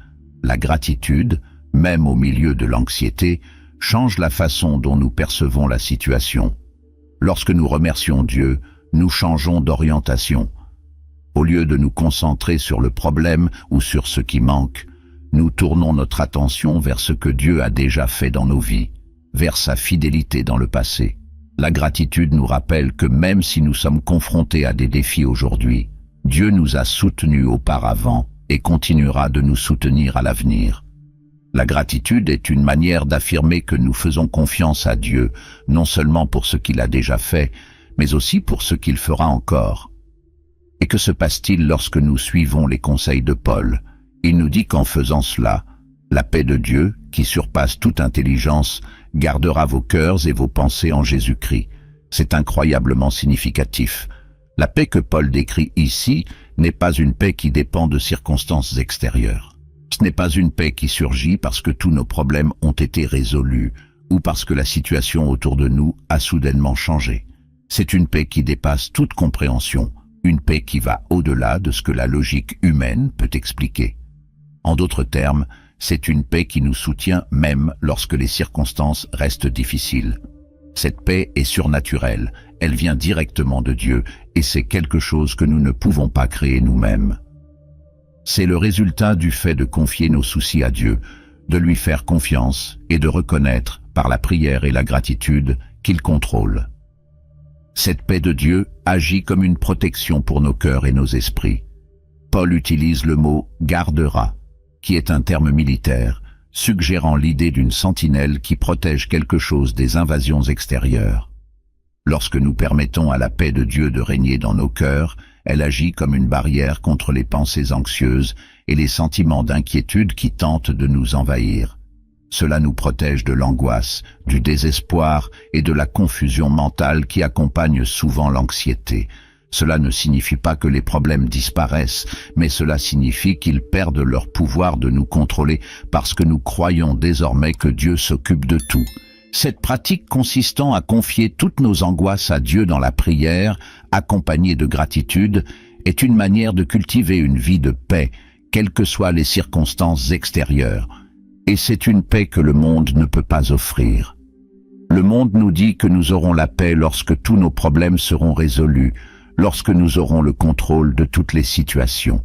La gratitude, même au milieu de l'anxiété, change la façon dont nous percevons la situation. Lorsque nous remercions Dieu, nous changeons d'orientation. Au lieu de nous concentrer sur le problème ou sur ce qui manque, nous tournons notre attention vers ce que Dieu a déjà fait dans nos vies, vers sa fidélité dans le passé. La gratitude nous rappelle que même si nous sommes confrontés à des défis aujourd'hui, Dieu nous a soutenus auparavant et continuera de nous soutenir à l'avenir. La gratitude est une manière d'affirmer que nous faisons confiance à Dieu, non seulement pour ce qu'il a déjà fait, mais aussi pour ce qu'il fera encore. Et que se passe-t-il lorsque nous suivons les conseils de Paul? Il nous dit qu'en faisant cela, la paix de Dieu, qui surpasse toute intelligence, gardera vos cœurs et vos pensées en Jésus-Christ. C'est incroyablement significatif. La paix que Paul décrit ici n'est pas une paix qui dépend de circonstances extérieures. Ce n'est pas une paix qui surgit parce que tous nos problèmes ont été résolus ou parce que la situation autour de nous a soudainement changé. C'est une paix qui dépasse toute compréhension, une paix qui va au-delà de ce que la logique humaine peut expliquer. En d'autres termes, c'est une paix qui nous soutient même lorsque les circonstances restent difficiles. Cette paix est surnaturelle, elle vient directement de Dieu et c'est quelque chose que nous ne pouvons pas créer nous-mêmes. C'est le résultat du fait de confier nos soucis à Dieu, de lui faire confiance et de reconnaître, par la prière et la gratitude, qu'il contrôle. Cette paix de Dieu agit comme une protection pour nos cœurs et nos esprits. Paul utilise le mot « gardera », qui est un terme militaire, suggérant l'idée d'une sentinelle qui protège quelque chose des invasions extérieures. Lorsque nous permettons à la paix de Dieu de régner dans nos cœurs, elle agit comme une barrière contre les pensées anxieuses et les sentiments d'inquiétude qui tentent de nous envahir. Cela nous protège de l'angoisse, du désespoir et de la confusion mentale qui accompagne souvent l'anxiété. Cela ne signifie pas que les problèmes disparaissent, mais cela signifie qu'ils perdent leur pouvoir de nous contrôler parce que nous croyons désormais que Dieu s'occupe de tout. Cette pratique consistant à confier toutes nos angoisses à Dieu dans la prière, accompagnée de gratitude, est une manière de cultiver une vie de paix, quelles que soient les circonstances extérieures. Et c'est une paix que le monde ne peut pas offrir. Le monde nous dit que nous aurons la paix lorsque tous nos problèmes seront résolus, lorsque nous aurons le contrôle de toutes les situations.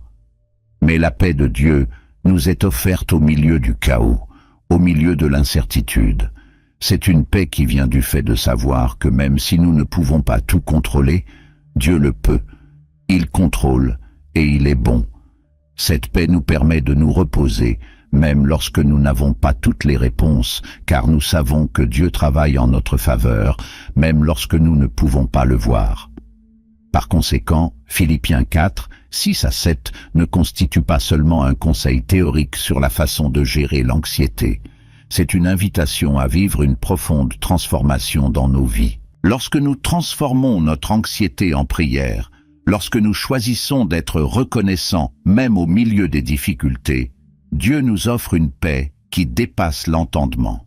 Mais la paix de Dieu nous est offerte au milieu du chaos, au milieu de l'incertitude. C'est une paix qui vient du fait de savoir que même si nous ne pouvons pas tout contrôler, Dieu le peut. Il contrôle et il est bon. Cette paix nous permet de nous reposer, même lorsque nous n'avons pas toutes les réponses, car nous savons que Dieu travaille en notre faveur, même lorsque nous ne pouvons pas le voir. Par conséquent, Philippiens 4, 6 à 7 ne constitue pas seulement un conseil théorique sur la façon de gérer l'anxiété. C'est une invitation à vivre une profonde transformation dans nos vies. Lorsque nous transformons notre anxiété en prière, lorsque nous choisissons d'être reconnaissants même au milieu des difficultés, Dieu nous offre une paix qui dépasse l'entendement.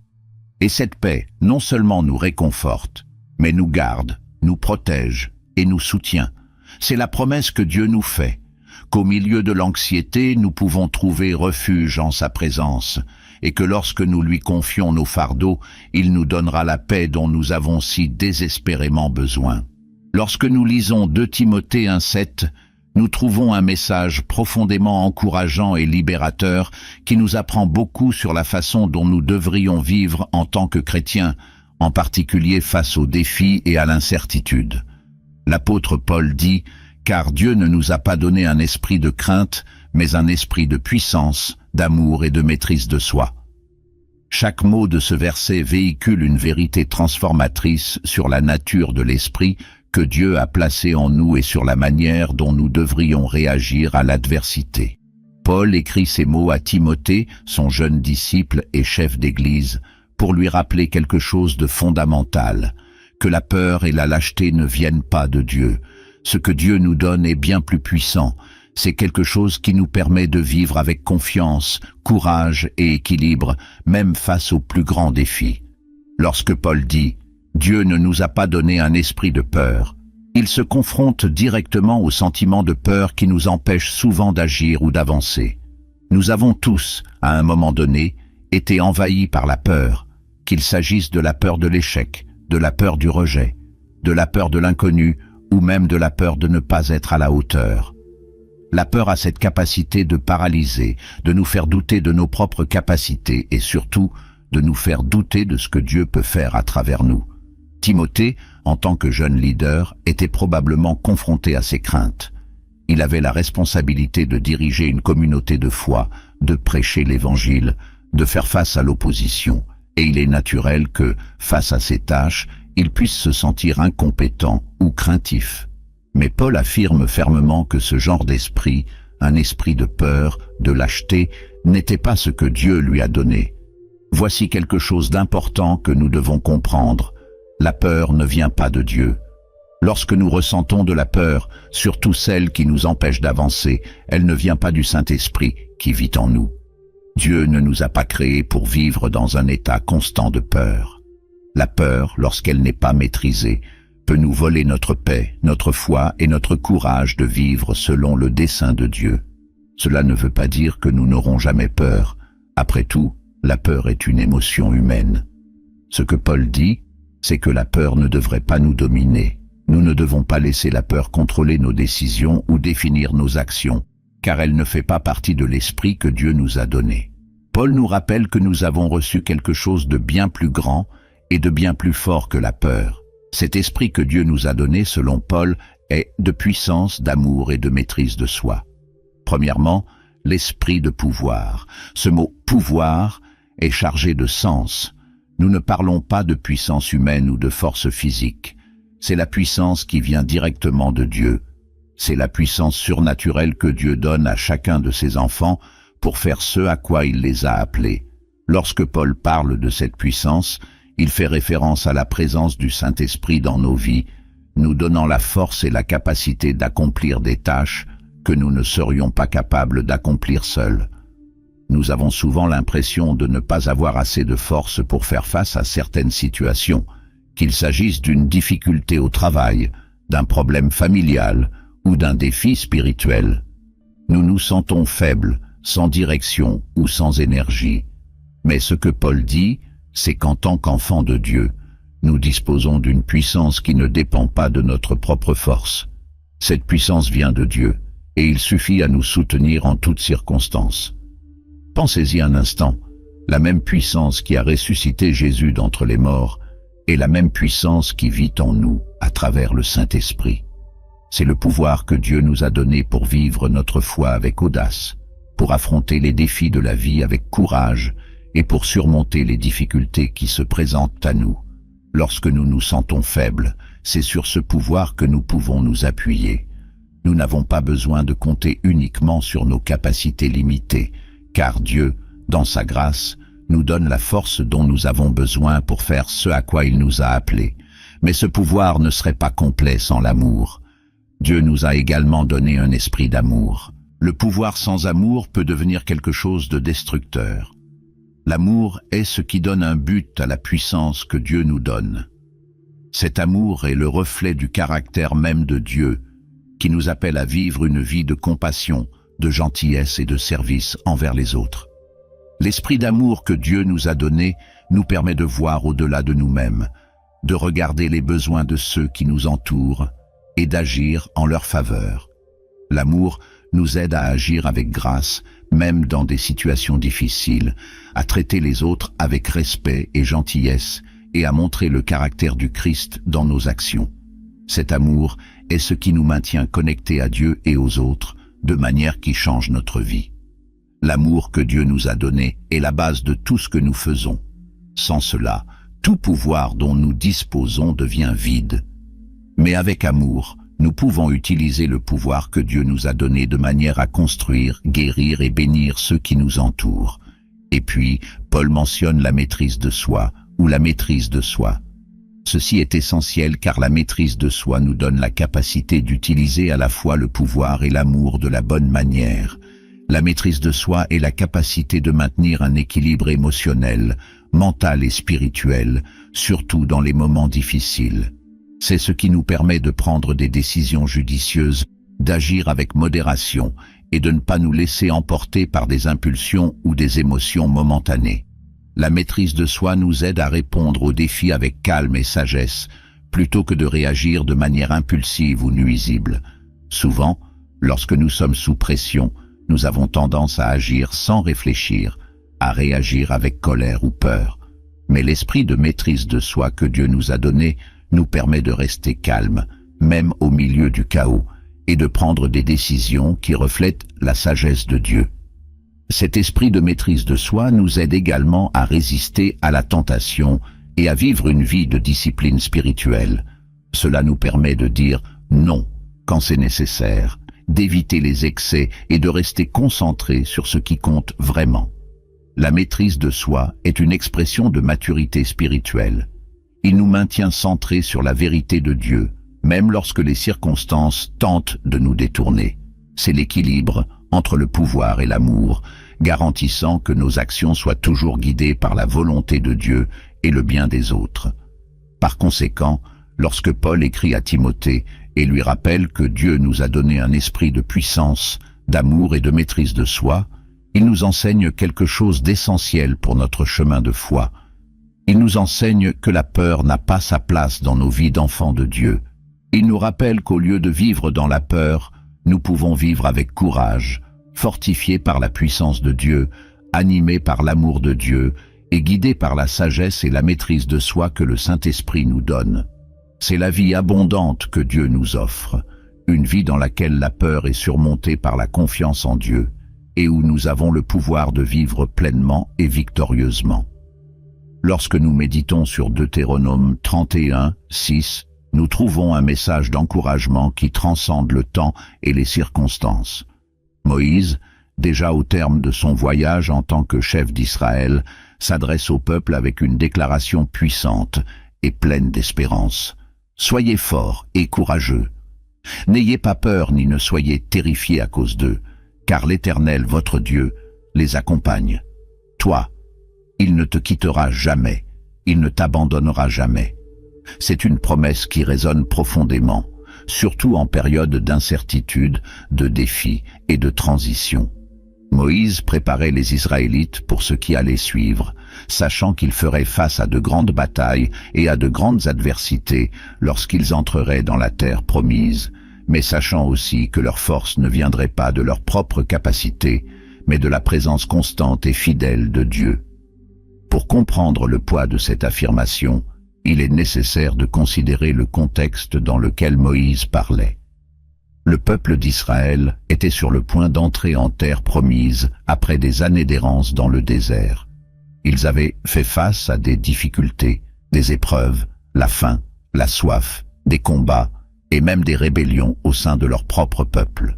Et cette paix non seulement nous réconforte, mais nous garde, nous protège et nous soutient. C'est la promesse que Dieu nous fait, qu'au milieu de l'anxiété, nous pouvons trouver refuge en sa présence, et que lorsque nous lui confions nos fardeaux, il nous donnera la paix dont nous avons si désespérément besoin. Lorsque nous lisons 2 Timothée 1,7, nous trouvons un message profondément encourageant et libérateur qui nous apprend beaucoup sur la façon dont nous devrions vivre en tant que chrétiens, en particulier face aux défis et à l'incertitude. L'apôtre Paul dit « Car Dieu ne nous a pas donné un esprit de crainte, mais un esprit de puissance, d'amour et de maîtrise de soi. » Chaque mot de ce verset véhicule une vérité transformatrice sur la nature de l'esprit que Dieu a placé en nous et sur la manière dont nous devrions réagir à l'adversité. Paul écrit ces mots à Timothée, son jeune disciple et chef d'église, pour lui rappeler quelque chose de fondamental, que la peur et la lâcheté ne viennent pas de Dieu. Ce que Dieu nous donne est bien plus puissant. C'est quelque chose qui nous permet de vivre avec confiance, courage et équilibre, même face aux plus grands défis. Lorsque Paul dit « Dieu ne nous a pas donné un esprit de peur », il se confronte directement au sentiment de peur qui nous empêche souvent d'agir ou d'avancer. Nous avons tous, à un moment donné, été envahis par la peur, qu'il s'agisse de la peur de l'échec, de la peur du rejet, de la peur de l'inconnu ou même de la peur de ne pas être à la hauteur. La peur a cette capacité de paralyser, de nous faire douter de nos propres capacités et surtout de nous faire douter de ce que Dieu peut faire à travers nous. Timothée, en tant que jeune leader, était probablement confronté à ces craintes. Il avait la responsabilité de diriger une communauté de foi, de prêcher l'Évangile, de faire face à l'opposition, et il est naturel que, face à ces tâches, il puisse se sentir incompétent ou craintif. Mais Paul affirme fermement que ce genre d'esprit, un esprit de peur, de lâcheté, n'était pas ce que Dieu lui a donné. Voici quelque chose d'important que nous devons comprendre. La peur ne vient pas de Dieu. Lorsque nous ressentons de la peur, surtout celle qui nous empêche d'avancer, elle ne vient pas du Saint-Esprit qui vit en nous. Dieu ne nous a pas créés pour vivre dans un état constant de peur. La peur, lorsqu'elle n'est pas maîtrisée, peut nous voler notre paix, notre foi et notre courage de vivre selon le dessein de Dieu. Cela ne veut pas dire que nous n'aurons jamais peur. Après tout, la peur est une émotion humaine. Ce que Paul dit, c'est que la peur ne devrait pas nous dominer. Nous ne devons pas laisser la peur contrôler nos décisions ou définir nos actions, car elle ne fait pas partie de l'esprit que Dieu nous a donné. Paul nous rappelle que nous avons reçu quelque chose de bien plus grand et de bien plus fort que la peur. Cet esprit que Dieu nous a donné, selon Paul, est de puissance, d'amour et de maîtrise de soi. Premièrement, l'esprit de pouvoir. Ce mot « pouvoir » est chargé de sens. Nous ne parlons pas de puissance humaine ou de force physique. C'est la puissance qui vient directement de Dieu. C'est la puissance surnaturelle que Dieu donne à chacun de ses enfants pour faire ce à quoi il les a appelés. Lorsque Paul parle de cette puissance, il fait référence à la présence du Saint-Esprit dans nos vies, nous donnant la force et la capacité d'accomplir des tâches que nous ne serions pas capables d'accomplir seuls. Nous avons souvent l'impression de ne pas avoir assez de force pour faire face à certaines situations, qu'il s'agisse d'une difficulté au travail, d'un problème familial ou d'un défi spirituel. Nous nous sentons faibles, sans direction ou sans énergie. Mais ce que Paul dit, c'est qu'en tant qu'enfants de Dieu, nous disposons d'une puissance qui ne dépend pas de notre propre force. Cette puissance vient de Dieu, et il suffit à nous soutenir en toutes circonstances. Pensez-y un instant, la même puissance qui a ressuscité Jésus d'entre les morts est la même puissance qui vit en nous à travers le Saint-Esprit. C'est le pouvoir que Dieu nous a donné pour vivre notre foi avec audace, pour affronter les défis de la vie avec courage et pour surmonter les difficultés qui se présentent à nous. Lorsque nous nous sentons faibles, c'est sur ce pouvoir que nous pouvons nous appuyer. Nous n'avons pas besoin de compter uniquement sur nos capacités limitées, car Dieu, dans sa grâce, nous donne la force dont nous avons besoin pour faire ce à quoi il nous a appelés. Mais ce pouvoir ne serait pas complet sans l'amour. Dieu nous a également donné un esprit d'amour. Le pouvoir sans amour peut devenir quelque chose de destructeur. L'amour est ce qui donne un but à la puissance que Dieu nous donne. Cet amour est le reflet du caractère même de Dieu, qui nous appelle à vivre une vie de compassion, de gentillesse et de service envers les autres. L'esprit d'amour que Dieu nous a donné nous permet de voir au-delà de nous-mêmes, de regarder les besoins de ceux qui nous entourent et d'agir en leur faveur. L'amour nous aide à agir avec grâce, même dans des situations difficiles, à traiter les autres avec respect et gentillesse et à montrer le caractère du Christ dans nos actions. Cet amour est ce qui nous maintient connectés à Dieu et aux autres, de manière qui change notre vie. L'amour que Dieu nous a donné est la base de tout ce que nous faisons. Sans cela, tout pouvoir dont nous disposons devient vide. Mais avec amour, nous pouvons utiliser le pouvoir que Dieu nous a donné de manière à construire, guérir et bénir ceux qui nous entourent. Et puis, Paul mentionne la maîtrise de soi ou la maîtrise de soi. Ceci est essentiel car la maîtrise de soi nous donne la capacité d'utiliser à la fois le pouvoir et l'amour de la bonne manière. La maîtrise de soi est la capacité de maintenir un équilibre émotionnel, mental et spirituel, surtout dans les moments difficiles. C'est ce qui nous permet de prendre des décisions judicieuses, d'agir avec modération et de ne pas nous laisser emporter par des impulsions ou des émotions momentanées. La maîtrise de soi nous aide à répondre aux défis avec calme et sagesse, plutôt que de réagir de manière impulsive ou nuisible. Souvent, lorsque nous sommes sous pression, nous avons tendance à agir sans réfléchir, à réagir avec colère ou peur. Mais l'esprit de maîtrise de soi que Dieu nous a donné nous permet de rester calme, même au milieu du chaos, et de prendre des décisions qui reflètent la sagesse de Dieu. Cet esprit de maîtrise de soi nous aide également à résister à la tentation et à vivre une vie de discipline spirituelle. Cela nous permet de dire non quand c'est nécessaire, d'éviter les excès et de rester concentré sur ce qui compte vraiment. La maîtrise de soi est une expression de maturité spirituelle. Il nous maintient centrés sur la vérité de Dieu, même lorsque les circonstances tentent de nous détourner. C'est l'équilibre entre le pouvoir et l'amour, garantissant que nos actions soient toujours guidées par la volonté de Dieu et le bien des autres. Par conséquent, lorsque Paul écrit à Timothée et lui rappelle que Dieu nous a donné un esprit de puissance, d'amour et de maîtrise de soi, il nous enseigne quelque chose d'essentiel pour notre chemin de foi. Il nous enseigne que la peur n'a pas sa place dans nos vies d'enfants de Dieu. Il nous rappelle qu'au lieu de vivre dans la peur, nous pouvons vivre avec courage, fortifiés par la puissance de Dieu, animés par l'amour de Dieu et guidés par la sagesse et la maîtrise de soi que le Saint-Esprit nous donne. C'est la vie abondante que Dieu nous offre, une vie dans laquelle la peur est surmontée par la confiance en Dieu et où nous avons le pouvoir de vivre pleinement et victorieusement. Lorsque nous méditons sur Deutéronome 31, 6, nous trouvons un message d'encouragement qui transcende le temps et les circonstances. Moïse, déjà au terme de son voyage en tant que chef d'Israël, s'adresse au peuple avec une déclaration puissante et pleine d'espérance. Soyez forts et courageux. N'ayez pas peur ni ne soyez terrifiés à cause d'eux, car l'Éternel, votre Dieu, les accompagne. Toi, il ne te quittera jamais, il ne t'abandonnera jamais. C'est une promesse qui résonne profondément, surtout en période d'incertitude, de défi et de transition. Moïse préparait les Israélites pour ce qui allait suivre, sachant qu'ils feraient face à de grandes batailles et à de grandes adversités lorsqu'ils entreraient dans la terre promise, mais sachant aussi que leur force ne viendrait pas de leur propre capacité, mais de la présence constante et fidèle de Dieu. Pour comprendre le poids de cette affirmation, il est nécessaire de considérer le contexte dans lequel Moïse parlait. Le peuple d'Israël était sur le point d'entrer en terre promise après des années d'errance dans le désert. Ils avaient fait face à des difficultés, des épreuves, la faim, la soif, des combats et même des rébellions au sein de leur propre peuple.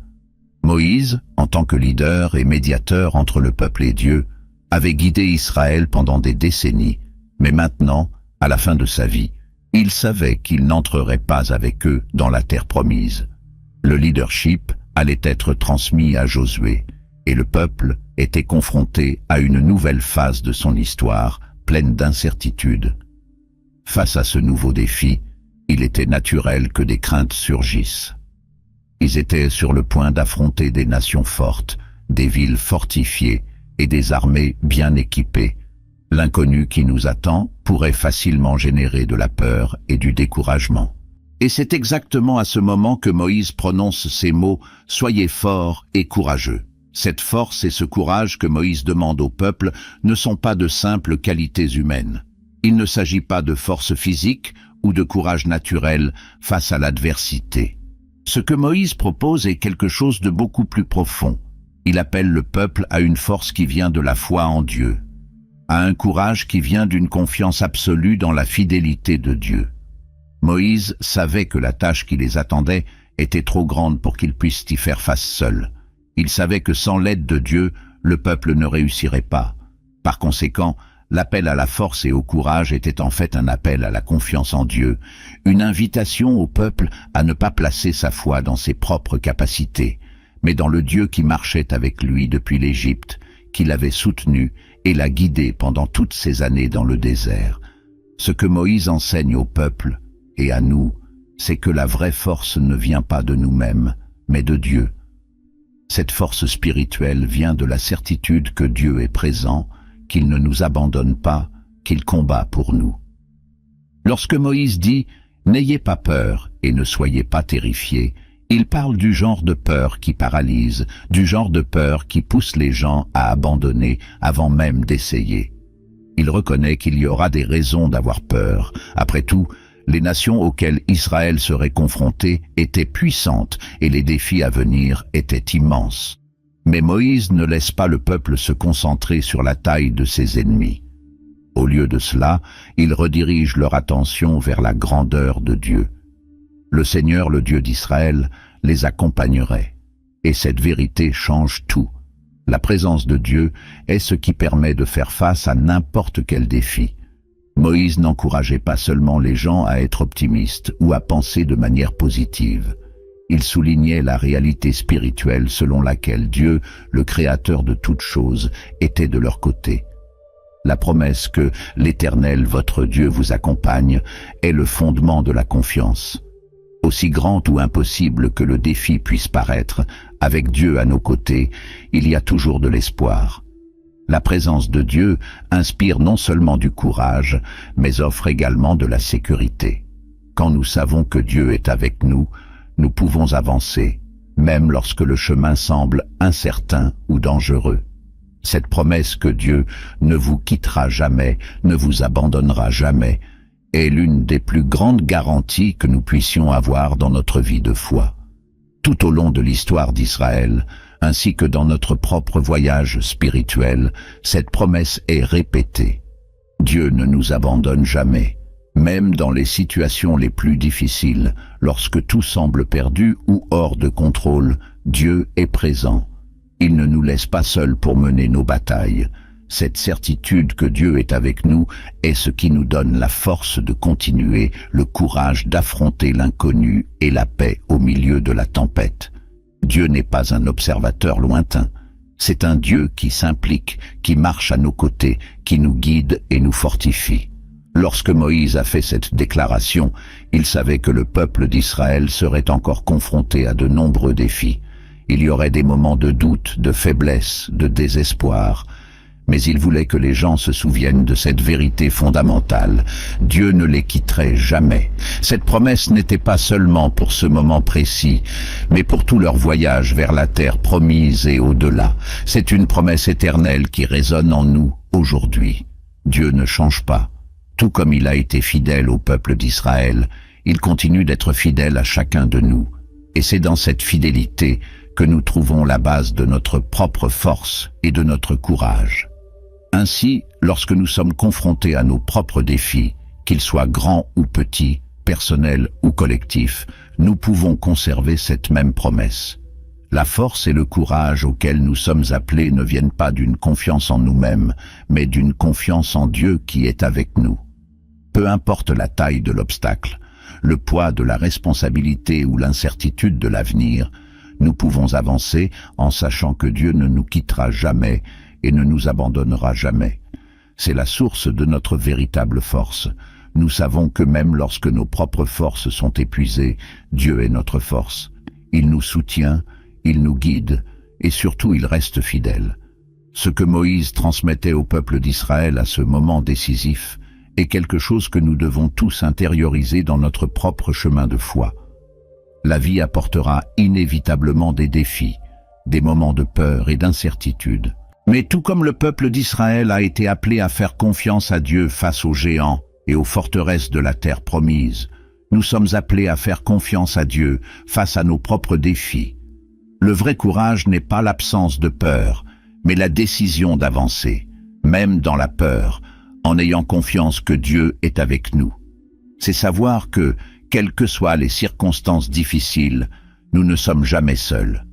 Moïse, en tant que leader et médiateur entre le peuple et Dieu, avait guidé Israël pendant des décennies, mais maintenant, à la fin de sa vie, il savait qu'il n'entrerait pas avec eux dans la terre promise. Le leadership allait être transmis à Josué, et le peuple était confronté à une nouvelle phase de son histoire, pleine d'incertitudes. Face à ce nouveau défi, il était naturel que des craintes surgissent. Ils étaient sur le point d'affronter des nations fortes, des villes fortifiées et des armées bien équipées. L'inconnu qui nous attend pourrait facilement générer de la peur et du découragement. Et c'est exactement à ce moment que Moïse prononce ces mots « Soyez forts et courageux ». Cette force et ce courage que Moïse demande au peuple ne sont pas de simples qualités humaines. Il ne s'agit pas de force physique ou de courage naturel face à l'adversité. Ce que Moïse propose est quelque chose de beaucoup plus profond. Il appelle le peuple à une force qui vient de la foi en Dieu, à un courage qui vient d'une confiance absolue dans la fidélité de Dieu. Moïse savait que la tâche qui les attendait était trop grande pour qu'ils puissent y faire face seuls. Il savait que sans l'aide de Dieu, le peuple ne réussirait pas. Par conséquent, l'appel à la force et au courage était en fait un appel à la confiance en Dieu, une invitation au peuple à ne pas placer sa foi dans ses propres capacités, mais dans le Dieu qui marchait avec lui depuis l'Égypte, qui l'avait soutenu et l'a guidé pendant toutes ces années dans le désert. Ce que Moïse enseigne au peuple et à nous, c'est que la vraie force ne vient pas de nous-mêmes, mais de Dieu. Cette force spirituelle vient de la certitude que Dieu est présent, qu'il ne nous abandonne pas, qu'il combat pour nous. Lorsque Moïse dit « N'ayez pas peur et ne soyez pas terrifiés », il parle du genre de peur qui paralyse, du genre de peur qui pousse les gens à abandonner avant même d'essayer. Il reconnaît qu'il y aura des raisons d'avoir peur. Après tout, les nations auxquelles Israël serait confronté étaient puissantes et les défis à venir étaient immenses. Mais Moïse ne laisse pas le peuple se concentrer sur la taille de ses ennemis. Au lieu de cela, il redirige leur attention vers la grandeur de Dieu. Le Seigneur, le Dieu d'Israël, les accompagnerait. Et cette vérité change tout. La présence de Dieu est ce qui permet de faire face à n'importe quel défi. Moïse n'encourageait pas seulement les gens à être optimistes ou à penser de manière positive. Il soulignait la réalité spirituelle selon laquelle Dieu, le Créateur de toutes choses, était de leur côté. La promesse que l'Éternel, votre Dieu, vous accompagne est le fondement de la confiance. Aussi grand ou impossible que le défi puisse paraître, avec Dieu à nos côtés, il y a toujours de l'espoir. La présence de Dieu inspire non seulement du courage, mais offre également de la sécurité. Quand nous savons que Dieu est avec nous, nous pouvons avancer, même lorsque le chemin semble incertain ou dangereux. Cette promesse que Dieu ne vous quittera jamais, ne vous abandonnera jamais, est l'une des plus grandes garanties que nous puissions avoir dans notre vie de foi. Tout au long de l'histoire d'Israël, ainsi que dans notre propre voyage spirituel, cette promesse est répétée. Dieu ne nous abandonne jamais, même dans les situations les plus difficiles, lorsque tout semble perdu ou hors de contrôle, Dieu est présent. Il ne nous laisse pas seuls pour mener nos batailles. Cette certitude que Dieu est avec nous est ce qui nous donne la force de continuer, le courage d'affronter l'inconnu et la paix au milieu de la tempête. Dieu n'est pas un observateur lointain. C'est un Dieu qui s'implique, qui marche à nos côtés, qui nous guide et nous fortifie. Lorsque Moïse a fait cette déclaration, il savait que le peuple d'Israël serait encore confronté à de nombreux défis. Il y aurait des moments de doute, de faiblesse, de désespoir. Mais il voulait que les gens se souviennent de cette vérité fondamentale. Dieu ne les quitterait jamais. Cette promesse n'était pas seulement pour ce moment précis, mais pour tout leur voyage vers la terre promise et au-delà. C'est une promesse éternelle qui résonne en nous aujourd'hui. Dieu ne change pas. Tout comme il a été fidèle au peuple d'Israël, il continue d'être fidèle à chacun de nous. Et c'est dans cette fidélité que nous trouvons la base de notre propre force et de notre courage. Ainsi, lorsque nous sommes confrontés à nos propres défis, qu'ils soient grands ou petits, personnels ou collectifs, nous pouvons conserver cette même promesse. La force et le courage auxquels nous sommes appelés ne viennent pas d'une confiance en nous-mêmes, mais d'une confiance en Dieu qui est avec nous. Peu importe la taille de l'obstacle, le poids de la responsabilité ou l'incertitude de l'avenir, nous pouvons avancer en sachant que Dieu ne nous quittera jamais et ne nous abandonnera jamais. C'est la source de notre véritable force. Nous savons que même lorsque nos propres forces sont épuisées, Dieu est notre force. Il nous soutient, il nous guide et surtout il reste fidèle. Ce que Moïse transmettait au peuple d'Israël à ce moment décisif est quelque chose que nous devons tous intérioriser dans notre propre chemin de foi. La vie apportera inévitablement des défis, des moments de peur et d'incertitude. Mais tout comme le peuple d'Israël a été appelé à faire confiance à Dieu face aux géants et aux forteresses de la terre promise, nous sommes appelés à faire confiance à Dieu face à nos propres défis. Le vrai courage n'est pas l'absence de peur, mais la décision d'avancer, même dans la peur, en ayant confiance que Dieu est avec nous. C'est savoir que, quelles que soient les circonstances difficiles, nous ne sommes jamais seuls.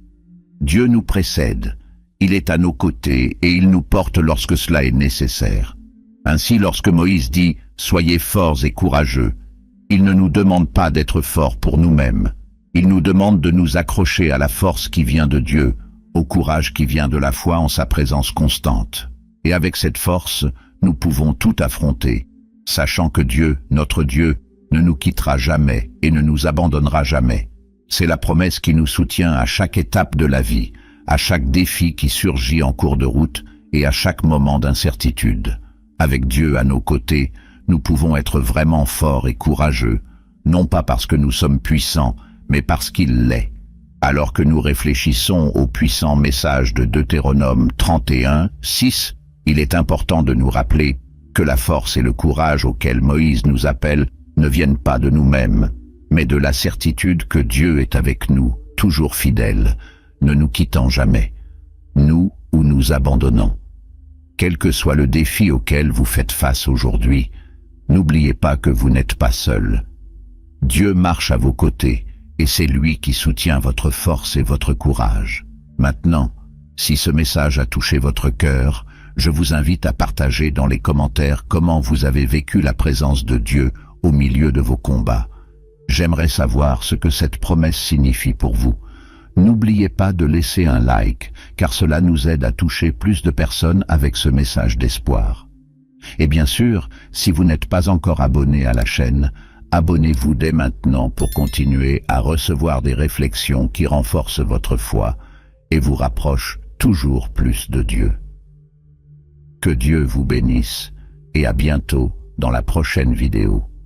Dieu nous précède, il est à nos côtés et il nous porte lorsque cela est nécessaire. Ainsi, lorsque Moïse dit « Soyez forts et courageux », il ne nous demande pas d'être forts pour nous-mêmes. Il nous demande de nous accrocher à la force qui vient de Dieu, au courage qui vient de la foi en sa présence constante. Et avec cette force, nous pouvons tout affronter, sachant que Dieu, notre Dieu, ne nous quittera jamais et ne nous abandonnera jamais. C'est la promesse qui nous soutient à chaque étape de la vie, à chaque défi qui surgit en cours de route et à chaque moment d'incertitude. Avec Dieu à nos côtés, nous pouvons être vraiment forts et courageux, non pas parce que nous sommes puissants, mais parce qu'il l'est. Alors que nous réfléchissons au puissant message de Deutéronome 31, 6, il est important de nous rappeler que la force et le courage auxquels Moïse nous appelle ne viennent pas de nous-mêmes, mais de la certitude que Dieu est avec nous, toujours fidèle, ne nous quittant jamais, nous ou nous abandonnant. Quel que soit le défi auquel vous faites face aujourd'hui, n'oubliez pas que vous n'êtes pas seul. Dieu marche à vos côtés, et c'est lui qui soutient votre force et votre courage. Maintenant, si ce message a touché votre cœur, je vous invite à partager dans les commentaires comment vous avez vécu la présence de Dieu au milieu de vos combats. J'aimerais savoir ce que cette promesse signifie pour vous. N'oubliez pas de laisser un like, car cela nous aide à toucher plus de personnes avec ce message d'espoir. Et bien sûr, si vous n'êtes pas encore abonné à la chaîne, abonnez-vous dès maintenant pour continuer à recevoir des réflexions qui renforcent votre foi et vous rapprochent toujours plus de Dieu. Que Dieu vous bénisse et à bientôt dans la prochaine vidéo.